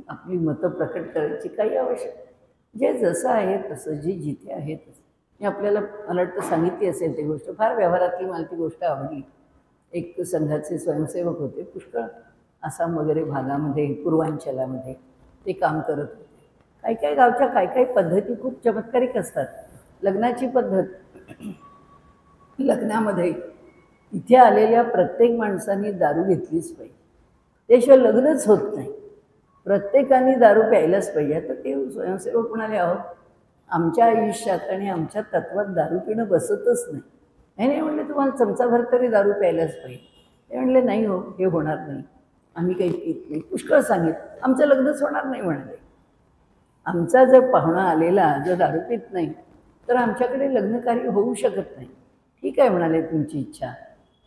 आपली मतं प्रकट करायची काही आवश्यक, जे जसं आहे तसं, जे जिथे आहे तसं. मी आपल्याला मला वाटतं सांगितली असेल ती गोष्ट, फार व्यवहारातली मला ती गोष्ट आवडली. एक संघाचे स्वयंसेवक होते, पुष्कळ आसाम वगैरे भागामध्ये, पूर्वांचलामध्ये ते काम करत होते. काही काही गावच्या काही काही पद्धती खूप चमत्कारिक असतात. लग्नाची पद्धत, लग्नामध्ये इथे आलेल्या प्रत्येक माणसाने दारू घेतलीच पाहिजे, त्याशिवाय लग्नच होत नाही. प्रत्येकाने दारू प्यायलाच पाहिजे. आता ते स्वयंसेवक म्हणाले, अहो आमच्या आयुष्यात आणि आमच्या तत्वात दारू पिणं बसतच नाही. नाही म्हणले, तुम्हाला चमचाभर तरी दारू प्यायलाच पाहिजे. ते म्हणले, नाही हो, हे होणार नाही, आम्ही काही पित नाही. पुष्कळ सांगितलं, आमचं लग्नच होणार नाही म्हणाले. आमचा जर पाहुणा आलेला जर दारू पित नाही तर आमच्याकडे लग्नकार्य होऊ शकत नाही. ठीक आहे म्हणाले, तुमची इच्छा.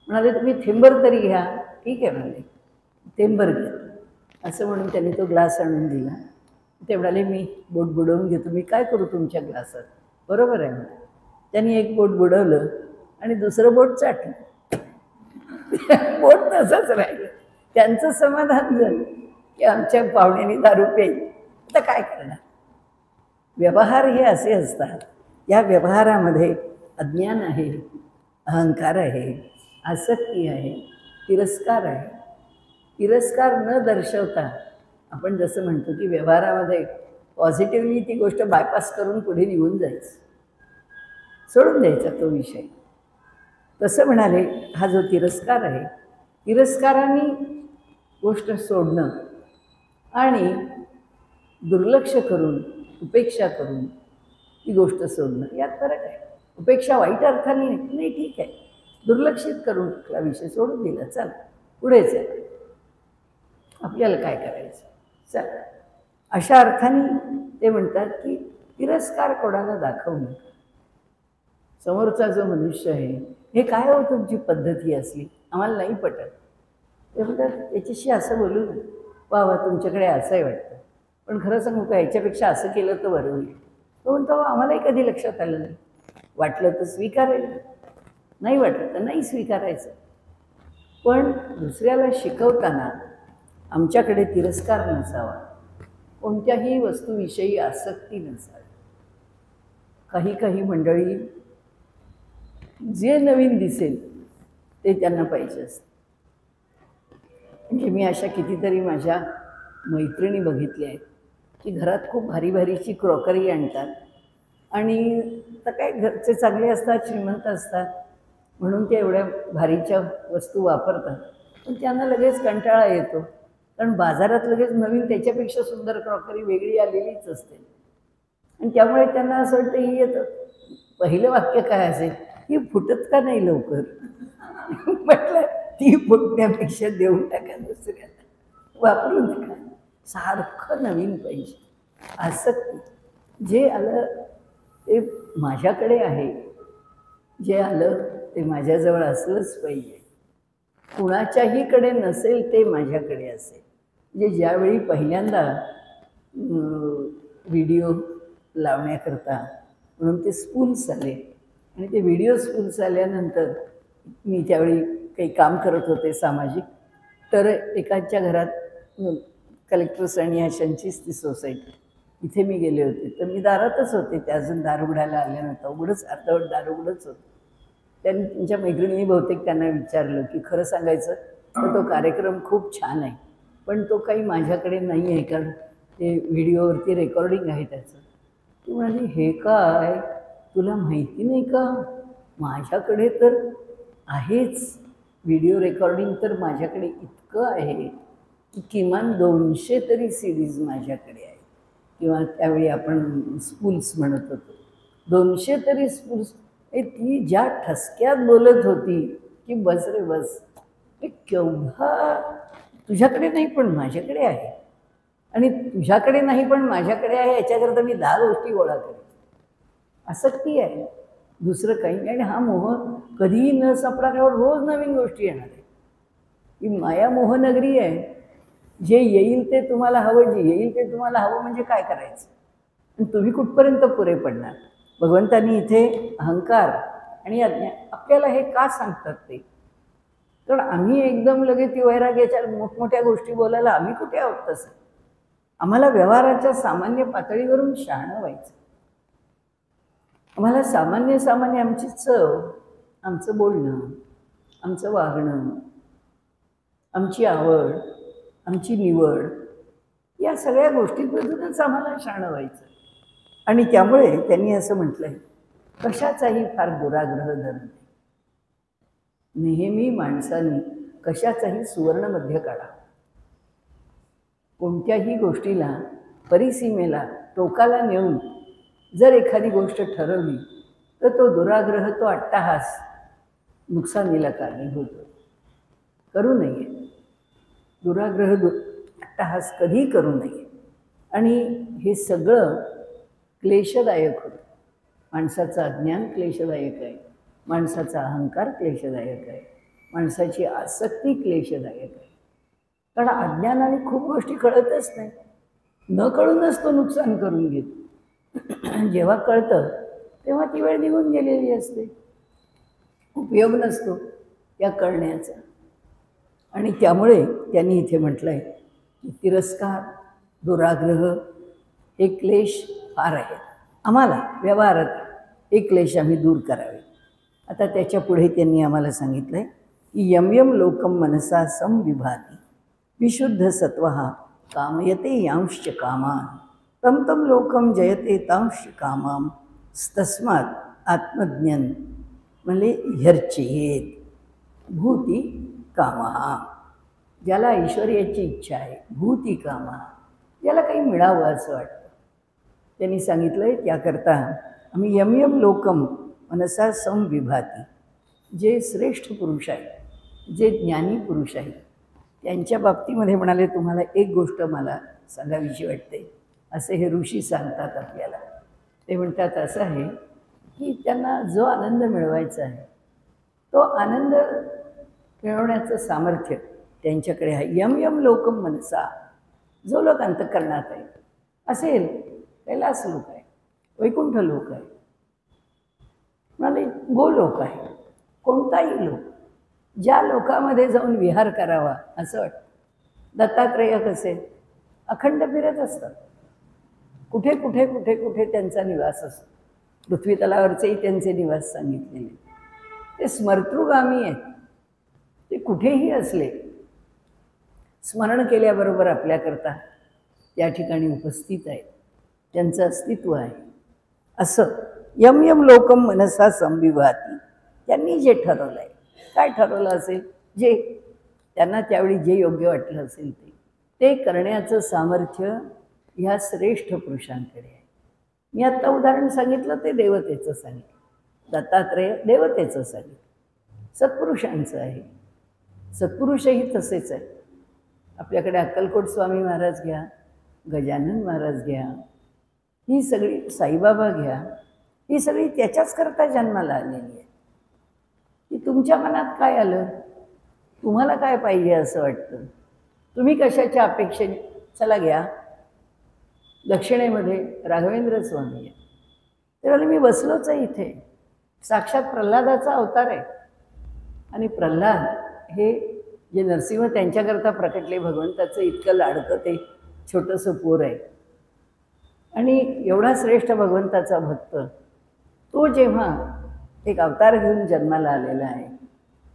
म्हणाले, तुम्ही थेंबर तरी घ्या. ठीक आहे म्हणाले, थेंबर घ्या. असं म्हणून त्यांनी तो ग्लास आणून दिला. ते म्हणाले, मी बोट बुडवून घेतो. मी काय करू तुमच्या ग्लासात? बरोबर आहे म्हणाले. त्यांनी एक बोट बुडवलं आणि दुसरं बोट चाटलं. बोट तसंच राहिलं. त्यांचं समाधान झालं की आमच्या पाहुण्याने दारू प्यायली. आता काय करणार? व्यवहार हे असे असतात. या व्यवहारामध्ये अज्ञान आहे, अहंकार आहे, आसक्ती आहे, तिरस्कार आहे. तिरस्कार न दर्शवता आपण जसं म्हणतो की व्यवहारामध्ये पॉझिटिव्हली ती गोष्ट बायपास करून पुढे निघून जायचं, सोडून द्यायचा तो विषय. तसं म्हणाले, हा जो तिरस्कार आहे, तिरस्काराने गोष्ट सोडणं आणि दुर्लक्ष करून, उपेक्षा करून ती गोष्ट सोडणं, यात फरक आहे. उपेक्षा वाईट अर्थाने नाही, ठीक आहे, दुर्लक्षित करून टाकला, विषय सोडून दिला, चल पुढे चल, आपल्याला काय करायचं, चल. अशा अर्थाने ते म्हणतात की तिरस्कार कोणाला दाखवू नका. समोरचा जो मनुष्य आहे, हे काय हो तुमची पद्धती असली, आम्हाला नाही पटत. ते म्हणतात, त्याच्याशी असं बोलू ना, वा वा तुमच्याकडे असं आहे वाटतं, पण खरं सांगू का, याच्यापेक्षा असं केलं तर बरं होईल. तो म्हणतो, आम्हालाही कधी लक्षात आलं नाही. वाटलं तर स्वीकारायचं, नाही वाटलं तर नाही स्वीकारायचं. पण दुसऱ्याला शिकवताना आमच्याकडे तिरस्कार नसावा, कोणत्याही वस्तूविषयी आसक्ती नसावी. काही काही मंडळी जे नवीन दिसेल ते त्यांना पाहिजे असतं. म्हणजे मी अशा कितीतरी माझ्या मैत्रिणी बघितल्या आहेत की घरात खूप भारी भारीची क्रॉकरी आणतात आणि तर काय घरचे चांगले असतात, श्रीमंत असतात म्हणून ते एवढ्या भारीच्या वस्तू वापरतात. पण त्यांना लगेच कंटाळा येतो, कारण बाजारात लगेच नवीन त्याच्यापेक्षा सुंदर क्रॉकरी वेगळी आलेलीच असते. आणि त्यामुळे त्यांना असं वाटतं, ही येतं. पहिलं वाक्य काय असेल, ही फुटत का नाही लवकर? म्हटलं, ती फुटण्यापेक्षा देऊन टाका दुसऱ्याला, वापरू नका. सारखं नवीन पाहिजे. आसक्ती, जे आलं ते माझ्याकडे आहे, जे आलं ते माझ्याजवळ असलंच पाहिजे. कुणाच्याहीकडे नसेल ते माझ्याकडे असेल. म्हणजे ज्यावेळी पहिल्यांदा व्हिडिओ लावण्याकरता म्हणून ते स्पूल्स आले आणि ते व्हिडिओ स्पूल्स आल्यानंतर मी त्यावेळी काही काम करत होते सामाजिक. तर एकाच्या घरात कलेक्टर्स आणि अशांचीच ती सोसायटी, इथे मी गेले होते. तर मी दारातच होते, ते अजून दार उघडायला आले नव्हतं, उघडच अर्धवट दार उघडच होतं. त्यांनी त्यांच्या मैत्रिणींनी बहुतेक त्यांना विचारलं की खरं सांगायचं तर तो कार्यक्रम खूप छान आहे, पण तो काही माझ्याकडे नाही आहे, कारण ते व्हिडिओवरती रेकॉर्डिंग आहे त्याचं. ती म्हणाली, हे काय, तुला माहिती नाही का, माझ्याकडे तर आहेच व्हिडिओ रेकॉर्डिंग, तर माझ्याकडे इतकं आहे की किमान 200 तरी सीडीज माझ्याकडे आहे. किंवा त्यावेळी आपण स्पूल्स म्हणत होतो, 200 तरी स्पूल्स. ती ज्या ठसक्यात बोलत होती की बस रे बस, केवढा तुझ्याकडे नाही पण माझ्याकडे आहे, आणि तुझ्याकडे नाही पण माझ्याकडे आहे, याच्याकरता मी 10 गोष्टी गोळा करेन. आसक्ती आहे, दुसरं काही नाही. आणि हा मोह कधीही न सापडल्यावर रोज नवीन गोष्टी येणार आहे. ही माया मोहनगरी आहे. जे येईल ते तुम्हाला हवं, जे येईल ते तुम्हाला हवं, म्हणजे काय करायचं, आणि तुम्ही कुठपर्यंत पुरे पडणार. भगवंतांनी इथे अहंकार आणि अज्ञान आपल्याला हे का सांगतात ते, कारण आम्ही एकदम लगेच ती वैराग्याच्या मोठमोठ्या गोष्टी बोलायला आम्ही कुठे आहोत. तसं आम्हाला व्यवहाराच्या सामान्य पातळीवरून शहाणं व्हायचं. आम्हाला सामान्य सामान्य आमची चव, आमचं बोलणं, आमचं वागणं, आमची आवड, आमची निवड, या सगळ्या गोष्टींमधूनच आम्हाला शहाणं व्हायचं. आणि त्यामुळे त्यांनी असं म्हटलंय, कशाचाही फार दुराग्रह धरू नये. नेहमी माणसाने कशाचाही सुवर्णमध्य काढा. कोणत्याही गोष्टीला परिसीमेला टोकाला नेऊन जर एखादी गोष्ट ठरवली तर तो दुराग्रह, तो अट्टहास नुकसानीला कारणीभूत होतो. करू नये. दुराग्रह अट्टहास कधी करू नये. आणि हे सगळं क्लेशदायक होतं. माणसाचं अज्ञान क्लेशदायक आहे, माणसाचा अहंकार क्लेशदायक आहे, माणसाची आसक्ती क्लेशदायक आहे. कारण अज्ञानाने खूप गोष्टी कळतच नाही. न कळूनच तो नुकसान करून घेतो. जेव्हा कळतं तेव्हा ती वेळ निघून गेलेली असते, उपयोग नसतो या कळण्याचा. आणि त्यामुळे त्यांनी इथे म्हटलं आहे की तिरस्कार, दुराग्रह हे क्लेश फार आहेत. आम्हाला व्यवहारात हे क्लेश आम्ही दूर करावे. आता त्याच्या पुढे त्यांनी आम्हाला सांगितलं आहे की यम यम लोकम मनसा संविभाती विशुद्ध सत्वः कामयते यांश्च कामान तम तम लोकम जयते तांश कामाम तस्मात् आत्मज्ञान म्हणजे ह्यर्चयेत भूती कामः. ज्याला ऐश्वर्याची इच्छा आहे, भूती कामः, ज्याला काही मिळावं असं वाटतं, त्यांनी सांगितलं आहे त्याकरता आम्ही यम यम लोकम मनसा संविभाती, जे श्रेष्ठ पुरुष आहेत, जे ज्ञानी पुरुष आहेत, त्यांच्या बाबतीमध्ये म्हणाले तुम्हाला एक गोष्ट मला सांगावीशी वाटते. असे हे ऋषी सांगतात आपल्याला. ते म्हणतात असं आहे की त्यांना जो आनंद मिळवायचा आहे तो आनंद मिळवण्याचं सामर्थ्य त्यांच्याकडे आहे. यम यम लोकम मनसा, जो लोक अंतःकरणात आहे असेल, कैलास लोक आहे, वैकुंठ लोक आहे, म्हणाले गोलोक आहे, कोणताही लोक, ज्या लोकामध्ये जाऊन विहार करावा असं वाटतं. दत्तात्रेय कसे अखंड फिरत असतात, कुठे कुठे कुठे कुठे त्यांचा निवास असतो. पृथ्वी तलावरचेही त्यांचे निवास सांगितलेले. ते स्मर्तृगामी आहेत. ते कुठेही असले स्मरण केल्याबरोबर आपल्याकरता त्या ठिकाणी उपस्थित आहेत, त्यांचं अस्तित्व आहे. असं यम यम लोकम मनसा संविभाती, त्यांनी जे ठरवलं आहे, काय ठरवलं असेल, जे त्यांना त्यावेळी जे योग्य वाटलं असेल ते करण्याचं सामर्थ्य ह्या श्रेष्ठ पुरुषांकडे आहे. मी आत्ता उदाहरण सांगितलं ते देवतेचं सांगितलं, दत्तात्रेय देवतेचं सांगितलं, सत्पुरुषांचं आहे. सत्पुरुषही तसेच आहे. आपल्याकडे अक्कलकोट स्वामी महाराज घ्या, गजानन महाराज घ्या, ही सगळी साईबाबा घ्या, ही सगळी त्याच्याच करता जन्माला आलेली आहे. की तुमच्या मनात काय आलं, तुम्हाला काय पाहिजे असं वाटतं, तुम्ही कशाच्या अपेक्षेने. चला घ्या दक्षिणेमध्ये राघवेंद्र स्वामी आहे. त्यावेळेला मी बसलोच आहे इथे. साक्षात प्रल्हादाचा अवतार आहे. आणि प्रल्हाद हे जे नरसिंह त्यांच्याकरता प्रकटले, भगवंताचं इतकं लाडकं ते छोटंसं पोर आहे. आणि एवढा श्रेष्ठ भगवंताचा भक्त तो जेव्हा एक अवतार घेऊन जन्माला आलेला आहे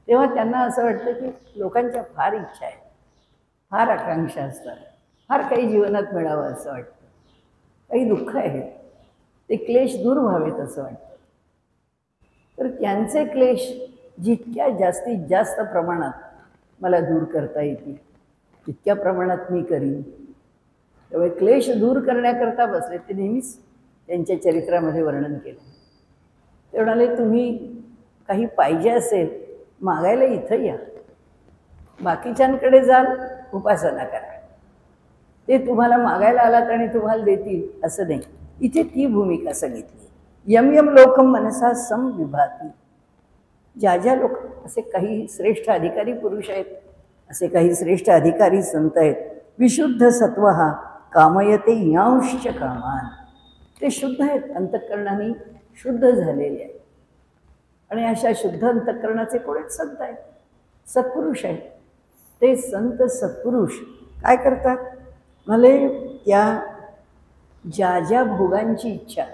तेव्हा त्यांना असं वाटतं की लोकांच्या फार इच्छा आहेत, फार आकांक्षा असतात, फार काही जीवनात मिळावं असं वाटतं, काही दुःख आहेत, ते क्लेश दूर व्हावेत असं वाटतं. तर त्यांचे क्लेश जितक्या जास्तीत जास्त प्रमाणात मला दूर करता येतील तितक्या प्रमाणात मी करीन. त्यामुळे क्लेश दूर करण्याकरता बसले. ते नेहमीच त्यांच्या चरित्रामध्ये वर्णन केलं. ते म्हणाले तुम्ही काही पाहिजे असेल मागायला इथं या, बाकीच्यांकडे जाल उपासना करा, ते तुम्हाला मागायला आलात आणि तुम्हाला देतील असं नाही. इथे ती भूमिका सांगितली. यम यम लोकम मनसा संविभाती, ज्या ज्या लोक असे काही श्रेष्ठ अधिकारी पुरुष आहेत, असे काही श्रेष्ठ अधिकारी संत आहेत, विशुद्ध सत्व हा कामयते यांश्च कामान, ते शुद्ध आहेत, अंतःकरणाने शुद्ध झालेले आहेत. आणि अशा शुद्ध अंतःकरणाचे कोणीच संत आहेत, सत्पुरुष आहेत. ते संत सत्पुरुष काय करतात, भले त्या ज्या ज्या भोगांची इच्छा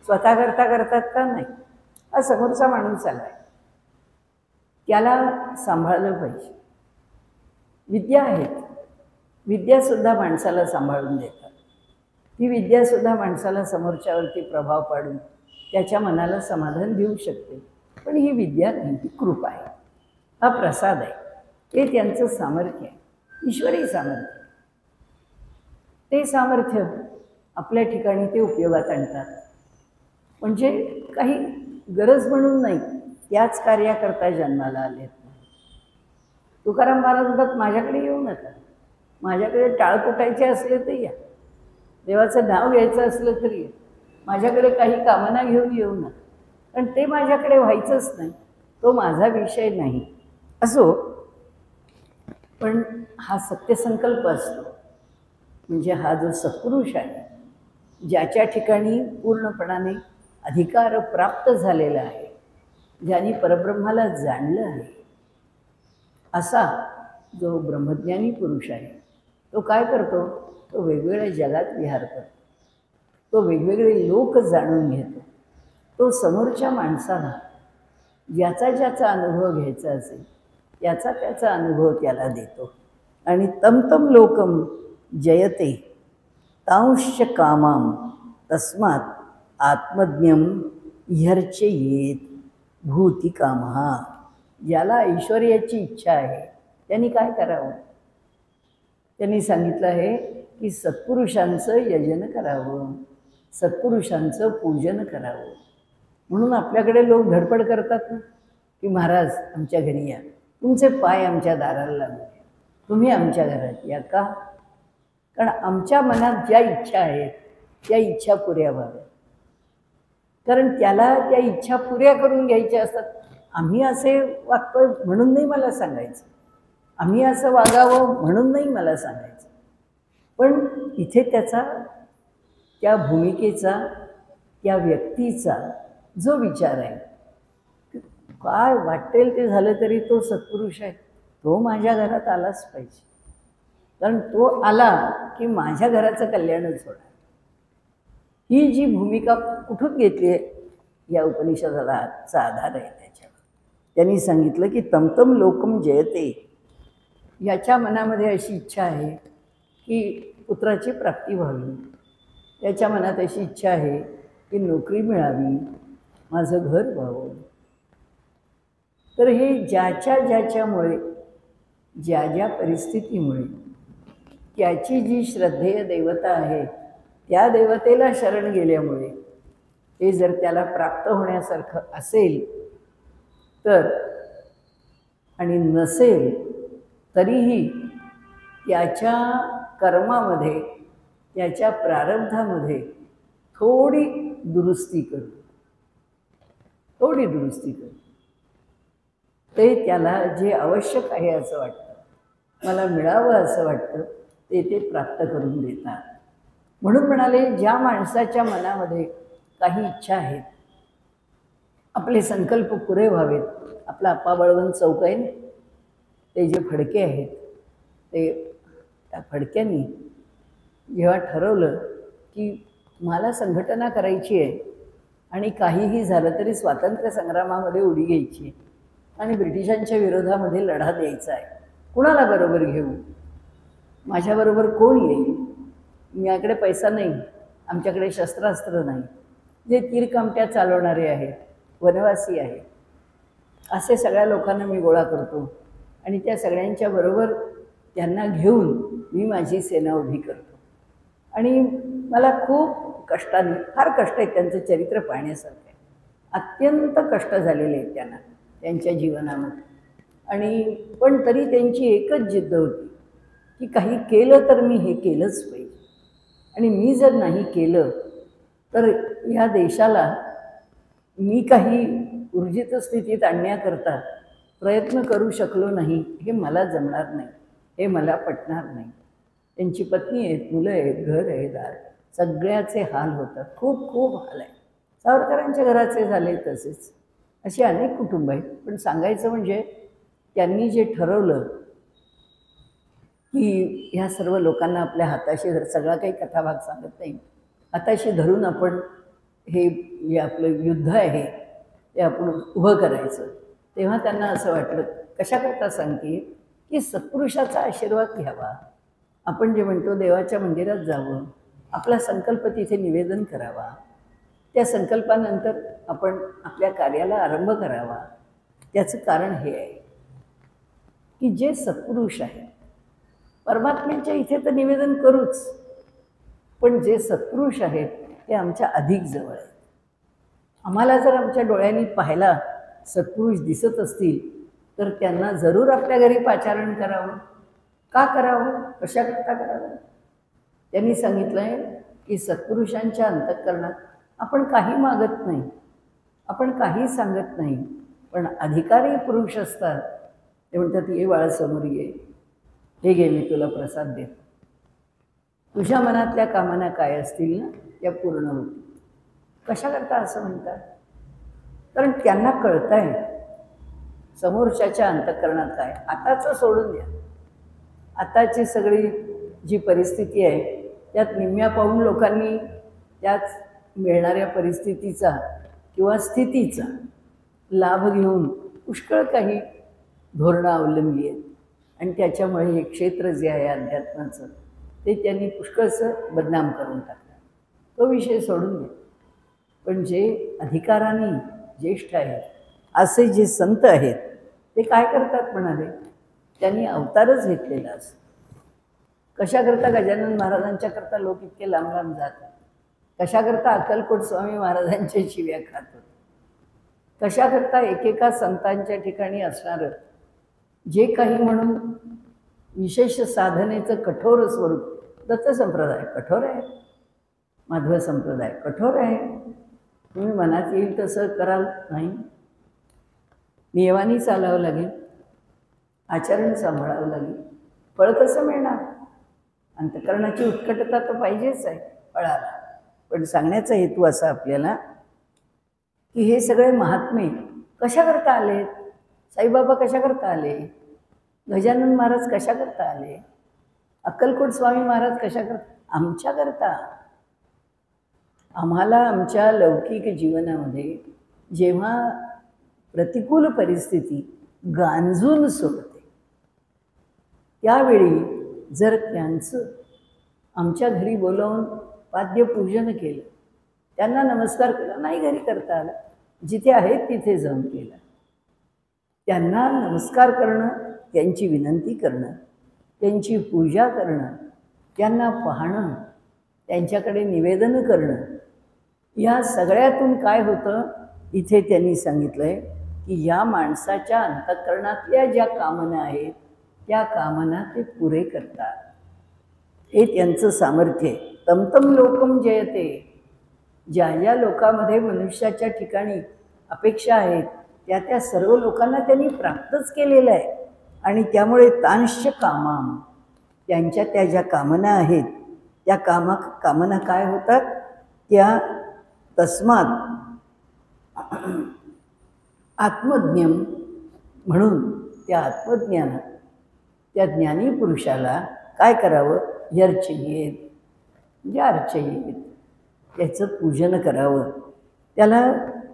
स्वतः करता करतात का नाही. हा समोरचा माणूस आला आहे, त्याला सांभाळलं पाहिजे. विद्या आहेत, विद्यासुद्धा माणसाला सांभाळून देतात. ती विद्यासुद्धा माणसाला समोरच्यावरती प्रभाव पाडून त्याच्या मनाला समाधान देऊ शकते. पण ही विद्या नाही, ही कृपा आहे, हा प्रसाद आहे. ते त्यांचं सामर्थ्य आहे, ईश्वरी सामर्थ्य. ते सामर्थ्य आपल्या ठिकाणी ते उपयोगात आणतात. म्हणजे काही गरज म्हणून नाही, त्याच कार्याकरता जन्माला आलेत. तुकाराम महाराज म्हणतात, माझ्याकडे येऊ नका. माझ्याकडे टाळ कुटायचे असले तर या, देवाचं नाव घ्यायचं असलं तरी या. माझ्याकडे काही कामना घेऊन येऊ नका, पण ते माझ्याकडे व्हायचंच नाही, तो माझा विषय नाही. असो, पण हा सत्यसंकल्प असतो. म्हणजे हा जो सत्पुरुष आहे, ज्याच्या ठिकाणी पूर्णपणाने अधिकार प्राप्त झालेला आहे, ज्याने परब्रह्माला जाणलं आहे, असा जो ब्रह्मज्ञानी पुरुष आहे, तो काय करतो? तो वेगवेगळ्या जगात विहार करतो, तो वेगवेगळे लोक जाणून घेतो. तो समोरच्या माणसाला ज्याचा ज्याचा अनुभव घ्यायचा असेल त्याचा त्याचा अनुभव त्याला देतो. आणि तम लोकम जयते तांश्च कामाम तस्मात आत्मज्ञम ह्यर्चयेत भूती कामहा. ज्याला ऐश्वर्याची इच्छा आहे त्यांनी काय करावं? त्यांनी सांगितलं आहे की सत्पुरुषांचं यजन करावं, सत्पुरुषांचं पूजन करावं. म्हणून आपल्याकडे लोक धडपड करतात ना की महाराज आमच्या घरी या, तुमचे पाय आमच्या दाराला लागू द्या, तुम्ही आमच्या घरात या. का? कारण आमच्या मनात ज्या इच्छा आहेत त्या इच्छा पुऱ्या व्हाव्या. कारण त्याला त्या इच्छा पुऱ्या करून घ्यायच्या असतात. आम्ही असे वागतो म्हणून नाही मला सांगायचं, आम्ही असं वागावं म्हणून नाही मला सांगायचं, पण इथे त्याचा, त्या भूमिकेचा, त्या व्यक्तीचा जो विचार आहे, काय वाटेल ते झालं तरी तो सत्पुरुष आहे, तो माझ्या घरात आलाच पाहिजे. कारण तो आला की माझ्या घराचं कल्याणच होणार. ही जी भूमिका कुठून घेतली आहे, या उपनिषदाचा आधार आहे त्याच्यावर. त्यांनी सांगितलं की तम लोकम जयते. याच्या मनामध्ये अशी इच्छा आहे की पुत्राची प्राप्ती व्हावी, त्याच्या मनात अशी इच्छा आहे की नोकरी मिळावी, माझं घर व्हावं. तर हे ज्याच्या ज्याच्यामुळे, ज्या ज्या परिस्थितीमुळे त्याची जी श्रद्धेय देवता आहे त्या देवतेला शरण गेल्यामुळे ते जर त्याला प्राप्त होण्यासारखं असेल तर, आणि नसेल तरीही त्याच्या कर्मामध्ये, त्याच्या प्रारब्धामध्ये थोडी दुरुस्ती करू, थोडी दुरुस्ती करू. ते त्याला जे आवश्यक आहे असं वाटतं, मला मिळावं असं वाटतं, ते प्राप्त करून देतात. म्हणून म्हणाले, ज्या माणसाच्या मनामध्ये काही इच्छा आहेत, आपले संकल्प पुरे व्हावेत. आपला आप्पा बळवंत चौक आहे ना, ते जे फडके आहेत, ते त्या फडक्यांनी जेव्हा ठरवलं की मला संघटना करायची आहे आणि काहीही झालं तरी स्वातंत्र्य संग्रामामध्ये उडी घ्यायची आहे आणि ब्रिटिशांच्या विरोधामध्ये लढा द्यायचा आहे, कुणाला बरोबर घेऊ, माझ्याबरोबर कोण येईल, माझ्याकडे पैसा नाही, आमच्याकडे शस्त्रास्त्र नाही, जे तीरकामट्या चालवणारे आहेत, वनवासी आहेत, असे सगळ्या लोकांना मी गोळा करतो आणि त्या सगळ्यांच्या बरोबर त्यांना घेऊन मी माझी सेना उभी करतो. आणि मला खूप कष्टाने, फार कष्ट आहेत, त्यांचं चरित्र पाहण्यासारखं आहे, अत्यंत कष्ट झालेले आहेत त्यांना त्यांच्या जीवनामध्ये. आणि पण तरी त्यांची एकच जिद्द होती की काही केलं तर मी हे केलंच पाहिजे, आणि मी जर नाही केलं तर या देशाला मी काही ऊर्जित स्थितीत आणण्याकरता प्रयत्न करू शकलो नाही, हे मला जमणार नाही, हे मला पटणार नाही. त्यांची पत्नी आहेत, मुलं आहेत, घर आहे, दार, सगळ्याचे हाल होतात, खूप खूप हाल आहे. सावरकरांच्या घराचे झाले तसेच, अशी अनेक कुटुंब आहेत. पण सांगायचं म्हणजे त्यांनी जे ठरवलं की ह्या सर्व लोकांना आपल्या हाताशी धर, सगळा काही कथाभाग सांगत नाही, हाताशी धरून आपण हे जे आपलं युद्ध आहे ते आपण उभं करायचं, तेव्हा त्यांना असं वाटलं, कशाकरता सांगते की सत्पुरुषाचा आशीर्वाद घ्यावा. आपण जे म्हणतो देवाच्या मंदिरात जावं, आपला संकल्प तिथे निवेदन करावा, त्या संकल्पानंतर आपण आपल्या कार्याला आरंभ करावा. त्याचं कारण हे आहे की जे सत्पुरुष आहे, परमात्म्याच्या इथे तर निवेदन करूच, पण जे सत्पुरुष आहेत ते आमच्या अधिक जवळ आहेत. आम्हाला जर आमच्या डोळ्यांनी पाहायला सत्पुरुष दिसत असतील तर त्यांना जरूर आपल्या घरी पाचारण करावं. का करावं, कशाकरता करावं? त्यांनी सांगितलं आहे की सत्पुरुषांच्या अंतःकरणात आपण काही मागत नाही, आपण काही सांगत नाही, पण अधिकारी पुरुष असतात ते म्हणतात, ये बाळासमोर ये, हे घे मी तुला प्रसाद देतो, तुझ्या मनातल्या कामना काय असतील ना त्या पूर्ण होतील. कशाकरता असं म्हणतात? कारण त्यांना कळत आहे समोरच्याच्या अंतःकरणात काय. आताचं सोडून द्या, आताची सगळी जी परिस्थिती आहे त्यात निम्म्या पाहून लोकांनी त्याच मिळणाऱ्या परिस्थितीचा किंवा स्थितीचा लाभ घेऊन पुष्कळ काही धोरणं अवलंबली आहेत आणि त्याच्यामुळे हे क्षेत्र जे आहे अध्यात्माचं ते त्यांनी पुष्कळसं बदनाम करून टाकलं. तो विषय सोडून द्या. पण जे अधिकाराने ज्येष्ठ आहेत असे जे संत आहेत ते काय करतात म्हणाले, त्यांनी अवतारच घेतलेला असतो. कशाकरता गजानन महाराजांच्या करता लोक इतके लांब लांब जातात, कशाकरता अक्कलकोट स्वामी महाराजांच्या शिव्या खात होते, कशाकरता एकेका संतांच्या ठिकाणी असणारं जे काही म्हणून विशेष साधनेचं कठोर स्वरूप. दत्त संप्रदाय कठोर आहे, माधव संप्रदाय कठोर आहे, तुम्ही मनात येईल तसं कराल नाही, नियमाने चालावं लागेल, आचरण सांभाळावं लागेल. फळ कसं मिळणार? अंतःकरणाची उत्कटता तर पाहिजेच आहे फळाला. पण सांगण्याचा हेतू असा आपल्याला की हे सगळे महात्मे कशाकरता आलेत, साईबाबा कशाकरता आले, गजानन महाराज कशाकरता आले, अक्कलकोट स्वामी महाराज कशाकरता? आमच्याकरता. आम्हाला आमच्या लौकिक जीवनामध्ये जेव्हा प्रतिकूल परिस्थिती गांजून सोडते त्यावेळी जर त्यांचं आमच्या घरी बोलावून पाद्यपूजन केलं, त्यांना नमस्कार केला, नाही घरी करता आला, जिथे आहेत तिथे जाऊन केला, त्यांना नमस्कार करणं, त्यांची विनंती करणं, त्यांची पूजा करणं, त्यांना पाहणं, त्यांच्याकडे निवेदन करणं, या सगळ्यातून काय होतं इथे त्यांनी सांगितलं आहे की या माणसाच्या अंतःकरणातल्या ज्या कामना आहेत त्या कामना ते पुरे करतात. हे त्यांचं सामर्थ्य आहे. तमतम लोकम जयते. ज्या ज्या लोकांमध्ये मनुष्याच्या ठिकाणी अपेक्षा आहेत त्या त्या सर्व लोकांना त्यांनी प्राप्तच केलेलं आहे. आणि त्यामुळे तांश्च कामाम, त्यांच्या त्या ज्या कामना आहेत त्या कामना काय होतात, त्या तस्मात आत्मज्ञम, म्हणून त्या आत्मज्ञान त्या ज्ञानी पुरुषाला काय करावं, यर्चयेत, म्हणजे अर्चयेत, त्याचं पूजन करावं त्याला.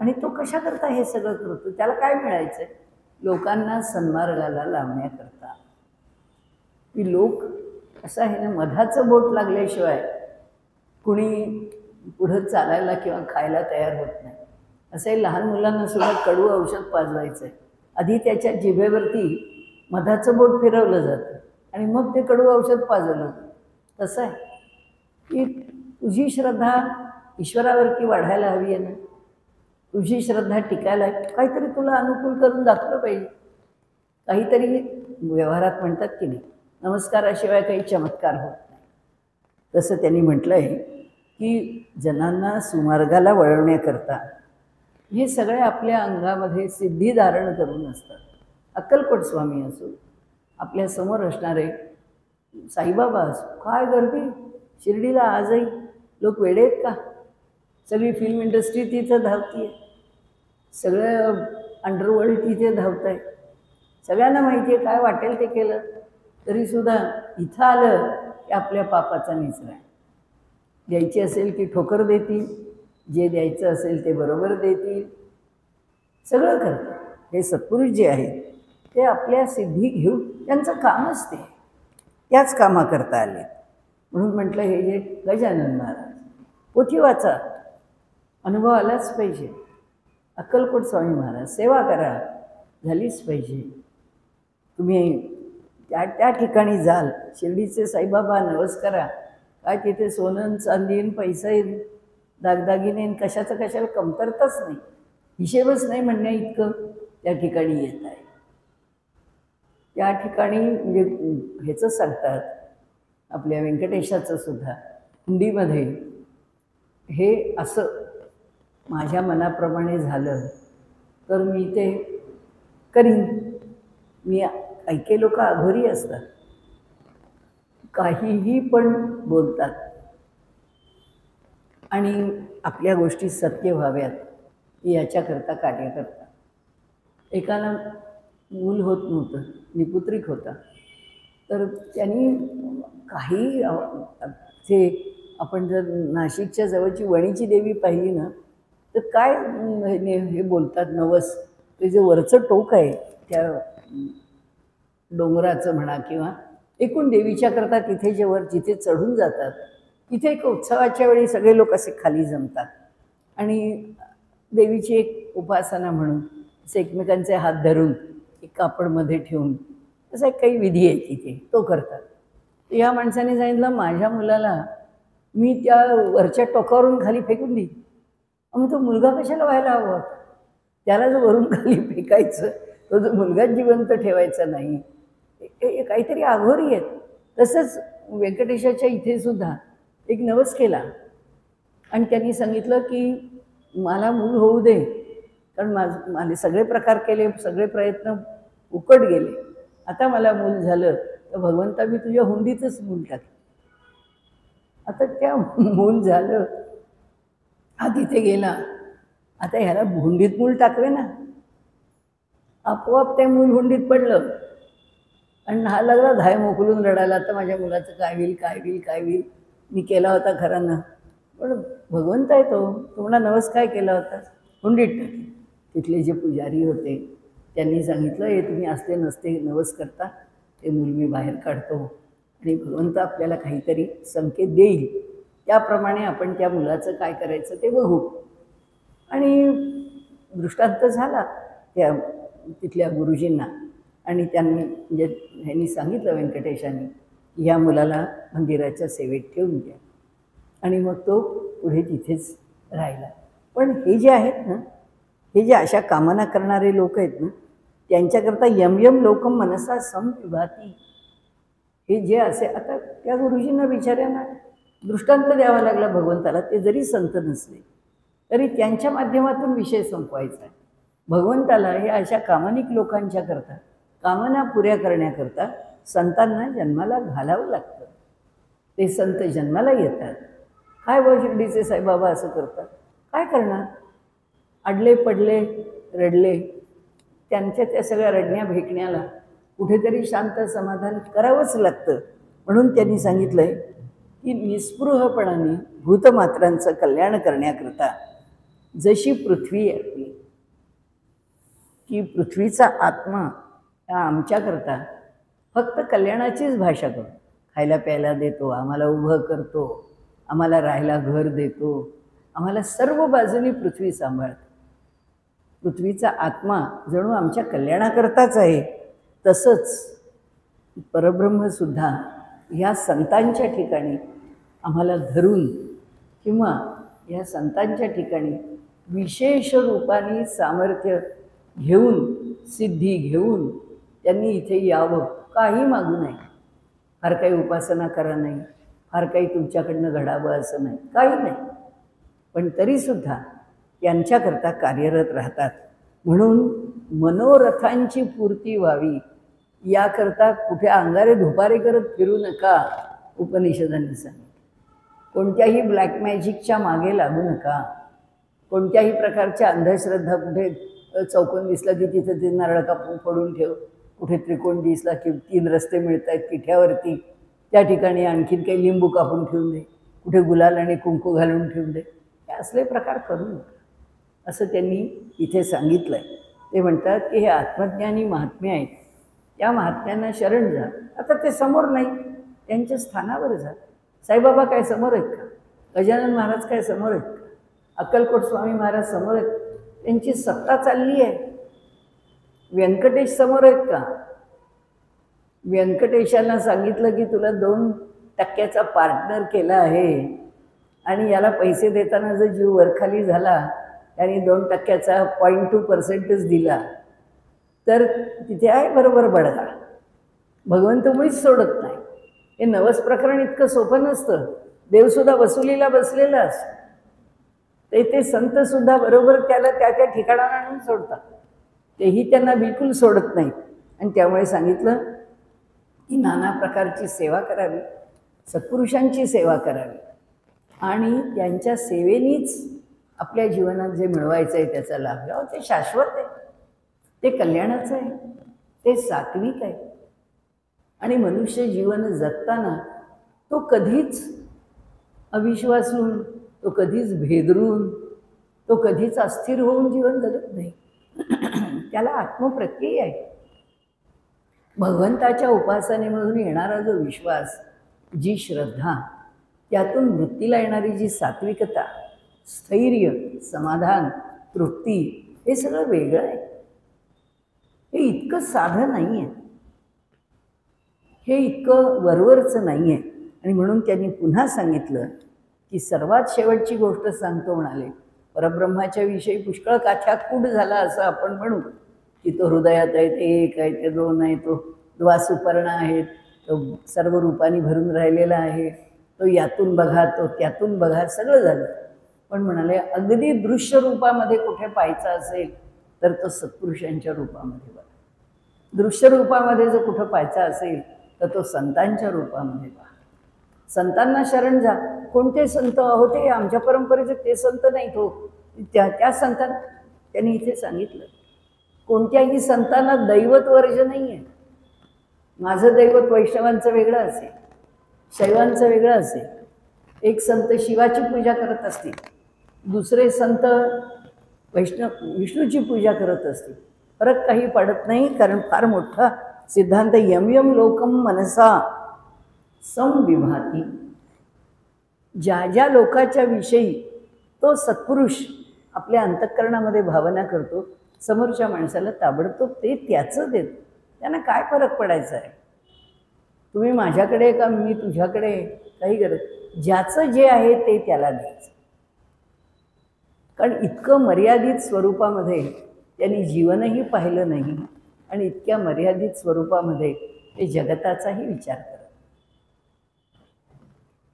आणि तो कशाकरता हे सगळं करतो, त्याला काय मिळायचं? लोकांना सन्मार्गाला लावण्याकरता. की लोक असं आहे ना, मधाचं बोट लागल्याशिवाय कुणी पुढं चालायला किंवा खायला तयार होत नाही. असंही लहान मुलांना सुद्धा कडू औषध पाजवायचं आहे, आधी त्याच्या जिभेवरती मधाचं बोट फिरवलं जातं आणि मग ते कडू औषध पाजवलं जातं. तसं आहे की तुझी श्रद्धा ईश्वरावरती वाढायला हवी आहे ना, तुझी श्रद्धा टिकायला काहीतरी तुला अनुकूल करून दाखवलं पाहिजे. काहीतरी व्यवहारात म्हणतात की नाही, नमस्काराशिवाय काही चमत्कार होत नाही. तसं त्यांनी म्हटलं आहे की जनांना सुमार्गाला वळवण्याकरता हे सगळे आपल्या अंगामध्ये सिद्धी धारण करून असतात. अक्कलकोट स्वामी असो, आपल्यासमोर असणारे साईबाबा असो, काय गर्दी शिर्डीला आजही. लोक वेडे आहेत का? सगळी फिल्म इंडस्ट्री तिथं धावती आहे, सगळं अंडरवर्ल्ड तिथे धावत आहे. सगळ्यांना माहिती आहे काय वाटेल ते केलं तरीसुद्धा इथं आलं की आपल्या पापाचा निचरा आहे. द्यायची असेल की ठोकर देतील, जे द्यायचं असेल ते बरोबर देतील, सगळं करतात. हे सत्पुरुष जे आहेत ते आपल्या सिद्धी घेऊन त्यांचं कामच ते, त्याच कामाकरता आले. म्हणून म्हटलं हे जे गजानन महाराज पोथी वाचा, अनुभव आलाच पाहिजे. अक्कलकोट स्वामी महाराज सेवा करा, झालीच पाहिजे. तुम्ही त्या ठिकाणी जाल, शिर्डीचे साईबाबा नवस करा, काय तिथे सोनं चांदीन पैसे दागदागिने कशाला कमतरताच नाही, हिशेबच नाही म्हणण्या इतकं त्या ठिकाणी येत आहे. त्या ठिकाणी म्हणजे ह्याचं सांगतात आपल्या व्यंकटेशाचं सुद्धा हुंडीमध्ये हे असं माझ्या मनाप्रमाणे झालं तर मी ते करीन. मी काही लोक अघोरी असतात, काहीही पण बोलतात आणि आपल्या गोष्टी सत्य व्हाव्यात याच्याकरता कार्य करतात. एकाला मूल होत नव्हतं, निपुत्रिक होता, तर त्यांनी काही जे आपण जर नाशिकच्या जवळची वणीची देवी पाहिली ना, तर काय हे बोलतात नवस, ते जे वरचं टोक आहे त्या डोंगराचं म्हणा किंवा एकूण देवीच्या करता तिथे जे वर जिथे चढून जातात तिथे एक उत्सवाच्या वेळी सगळे लोक असे खाली जमतात आणि देवीची एक उपासना म्हणून असे एकमेकांचे हात धरून एक कापडमध्ये ठेवून असा एक काही विधी आहे तिथे, तो करतात. या माणसाने सांगितलं माझ्या मुलाला मी त्या वरच्या टोकावरून खाली फेकून देईन. मग तो मुलगा कशाला व्हायला हवा, त्याला जर वरून खाली फेकायचं, तो जो मुलगाच जिवंत ठेवायचा नाही, काहीतरी अघोरी आहेत. तसंच व्यंकटेशाच्या इथे सुद्धा एक नवस केला आणि त्यांनी सांगितलं की मला मूल होऊ दे, कारण माझे सगळे प्रकार केले, सगळे प्रयत्न उकड गेले, आता मला मूल झालं तर भगवंता मी तुझ्या हुंडीतच मूल टाकेन. आता त्या मूल झालं, हा तिथे गेला, आता ह्याला हुंडीत मूल टाकवे ना, आपोआप ते मूल हुंडीत पडलं आणि हा लागला धाय मोकलून रडायला, आता माझ्या मुलाचं काय होईल काय होईल काय होईल, मी केला होता खरा ना, पण भगवंत आहे तो म्हणा नवस काय केला होता, हुंडीत टाकली. तिथले जे पुजारी होते त्यांनी सांगितलं हे तुम्ही असते नसते नवस करता, ते मूल मी बाहेर काढतो आणि भगवंत आपल्याला काहीतरी संकेत देईल, त्याप्रमाणे आपण त्या मुलाचं काय करायचं ते बघू. आणि दृष्टांत झाला त्या तिथल्या गुरुजींना आणि त्यांनी म्हणजे ह्यांनी सांगितलं व्यंकटेशांनी की ह्या मुलाला मंदिराच्या सेवेत ठेवून द्या आणि मग तो पुढे तिथेच राहिला. पण हे जे आहेत ना, हे जे अशा कामना करणारे लोक आहेत ना, त्यांच्याकरता यम लोकम मनसा संविभाती, हे जे असे आता त्या गुरुजींना बिचाऱ्यांना दृष्टांत द्यावा लागला भगवंताला, ते जरी संत नसले तरी त्यांच्या माध्यमातून विषय संपवायचा आहे. भगवंताला हे अशा कामानिक लोकांच्या करता कामना पुऱ्या करण्याकरता संतांना जन्माला घालावं लागतं. ते संत जन्माला येतात. काय शिर्डीचे साईबाबा असं करतात, काय करणार, अडले पडले रडले, त्यांच्या त्या सगळ्या रडण्या भेटण्याला कुठेतरी शांत समाधान करावंच लागतं. म्हणून त्यांनी सांगितलं आहे की निस्पृहपणाने भूतमात्रांचं कल्याण करण्याकरता जशी पृथ्वी आहे की पृथ्वीचा आत्मा आमच्याकरता फक्त कल्याणाचीच भाषा करतो, खायला प्यायला देतो, आम्हाला उभं करतो, आम्हाला राहायला घर देतो, आम्हाला सर्व बाजूनी पृथ्वी सांभाळतो. पृथ्वीचा आत्मा जणू आमच्या कल्याणाकरताच आहे. तसंच परब्रह्मसुद्धा ह्या संतांच्या ठिकाणी आम्हाला धरून किंवा या संतांच्या ठिकाणी विशेष रूपाने सामर्थ्य घेऊन सिद्धी घेऊन त्यांनी इथे यावं, काही मागू नये, फार काही उपासना करा नाही, फार काही तुमच्याकडनं घडावं असं नाही, काही नाही, पण तरीसुद्धा यांच्याकरता कार्यरत राहतात. म्हणून मनोरथांची पूर्ती व्हावी याकरता कुठे अंगारे धुपारे करत फिरू नका, उपनिषदांनी सांगितलं. कोणत्याही ब्लॅक मॅजिकच्या मागे लागू नका, कोणत्याही प्रकारच्या अंधश्रद्धा, कुठे चौकोन दिसला की तिथं ते नारळ कापून फोडून ठेव, कुठे त्रिकोण दिसला की 3 रस्ते मिळत आहेत पिठ्यावरती, त्या ठिकाणी आणखीन काही लिंबू कापून ठेवून दे, कुठे गुलाल आणि कुंकू घालून ठेवून दे, हे असले प्रकार करू नका असं त्यांनी इथे सांगितलं आहे. ते म्हणतात की हे आत्मज्ञानी महात्मे आहेत, त्या महात्म्यांना शरण जा. आता ते समोर नाही, त्यांच्या स्थानावर जा. साईबाबा काय समोर आहेत का? गजानन महाराज काय समोर आहेत का? अक्कलकोट स्वामी महाराज समोर आहेत? त्यांची सत्ता चालली आहे. व्यंकटेश समोर आहेत का? व्यंकटेशांना सांगितलं की तुला 2% पार्टनर केला आहे आणि याला पैसे देताना जर जीव वरखाली झाला, त्याने 2%चा 0.2% दिला, तर तिथे आहे बरोबर बडगा. भगवंत मुळीच सोडत नाही. हे नवस प्रकरण इतकं सोपं नसतं. देवसुद्धा वसुलीला बसलेला असतो. ते संतसुद्धा बरोबर त्याला त्या ठिकाणाला आणून सोडतात. तेही त्यांना बिलकुल सोडत नाहीत. आणि त्यामुळे सांगितलं की नाना प्रकारची सेवा करावी, सत्पुरुषांची सेवा करावी आणि त्यांच्या सेवेनीच आपल्या जीवनात जे मिळवायचं आहे त्याचा लाभ घ्यावा. ते शाश्वत आहे, ते कल्याणाचं आहे, ते सात्विक आहे. आणि मनुष्य जीवन जगताना तो कधीच अविश्वासून, तो कधीच भेदरून, तो कधीच अस्थिर होऊन जीवन जगत नाही. त्याला आत्मप्रत्यय आहे. भगवंताच्या उपासनेमधून येणारा जो विश्वास, जी श्रद्धा, त्यातून वृत्तीला येणारी जी सात्विकता, स्थैर्य, समाधान, तृप्ती, हे सगळं वेगळं आहे. हे इतकं साधं नाही आहे, हे इतकं वरवरचं नाही आहे. आणि म्हणून त्यांनी पुन्हा सांगितलं की सर्वात शेवटची गोष्ट सांगतो म्हणाले, परब्रह्माच्या विषयी पुष्कळ काथ्याकूट झाला असं आपण म्हणू की तो हृदयात आहे, ते एक आहे, ते दोन आहे, तो द्वासुपर्ण आहेत, तो सर्व रूपांनी भरून राहिलेला आहे, तो यातून बघा, तो त्यातून बघा, सगळं झालं. पण म्हणाले अगदी दृश्य रूपामध्ये कुठे पाहायचं असेल तर तो सत्पुरुषांच्या रूपामध्ये बघा. दृश्य रूपामध्ये जर कुठं पाहायचा असेल तर तो संतांच्या रूपामध्ये पहा. संतांना शरण जा. कोणते संत होते आमच्या परंपरेचे? ते संत नाहीत हो. त्या संतांना त्यांनी इथे सांगितलं, कोणत्याही संतांना दैवत वर्ज नाही आहे. माझं दैवत वैष्णवांचं वेगळं असेल, शैवांचं वेगळं असेल. एक संत शिवाची पूजा करत असतील, दुसरे संत विष्णूची पूजा करत असतील. फरक काही पडत नाही, कारण फार मोठा सिद्धांत यम यम लोकम मनसा संविभाती. ज्या ज्या लोकाच्या विषयी तो सत्पुरुष आपल्या अंतःकरणामध्ये भावना करतो, समोरच्या माणसाला ताबडतोब ते त्याचं देत. त्यांना काय फरक पडायचा आहे? तुम्ही माझ्याकडे का मी तुझ्याकडे, काही गरज. ज्याचं जे आहे ते त्याला द्यायचं. कारण इतकं मर्यादित स्वरूपामध्ये त्यांनी जीवनही पाहिलं नाही आणि इतक्या मर्यादित स्वरूपामध्ये ते जगताचाही विचार करत.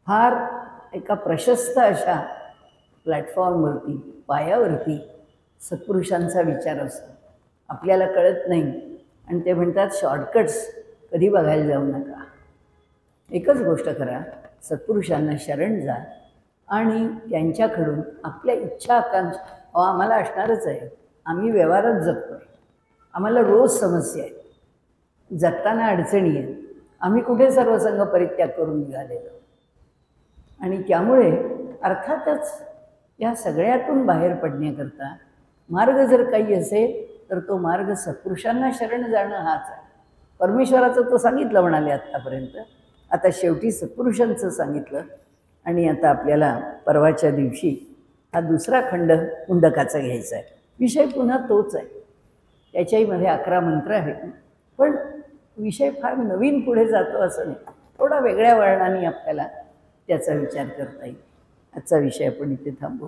फार एका प्रशस्त अशा प्लॅटफॉर्मवरती, पायावरती सत्पुरुषांचा विचार असतो. आपल्याला कळत नाही आणि ते म्हणतात शॉर्टकट्स कधी बघायला जाऊ नका. एकच गोष्ट करा, सत्पुरुषांना शरण जा आणि त्यांच्याकडून आपल्या इच्छा आकांक्षा आम्हाला असणारच आहे. आम्ही व्यवहारात जगतो आहे, आम्हाला रोज समस्या आहेत, जगताना अडचणी आहेत. आम्ही कुठे सर्वसंग परित्याग करून निघालेलो. आणि त्यामुळे अर्थातच या सगळ्यातून बाहेर पडण्याकरता मार्ग जर काही असेल तर तो मार्ग सत्पुरुषांना शरण जाणं हाच आहे. परमेश्वराचं तो सांगितलं म्हणाले आत्तापर्यंत, आता शेवटी सत्पुरुषांचं सांगितलं. आणि आता आपल्याला परवाच्या दिवशी हा दुसरा खंड मुंडकाचा घ्यायचा आहे. विषय पुन्हा तोच आहे, त्याच्याहीमध्ये 11 मंत्र आहेत, पण विषय फार नवीन पुढे जातो असं नाही, थोडा वेगळ्या वळणाने आपल्याला त्याचा विचार करता येईल. आजचा विषय आपण इथे थांबू.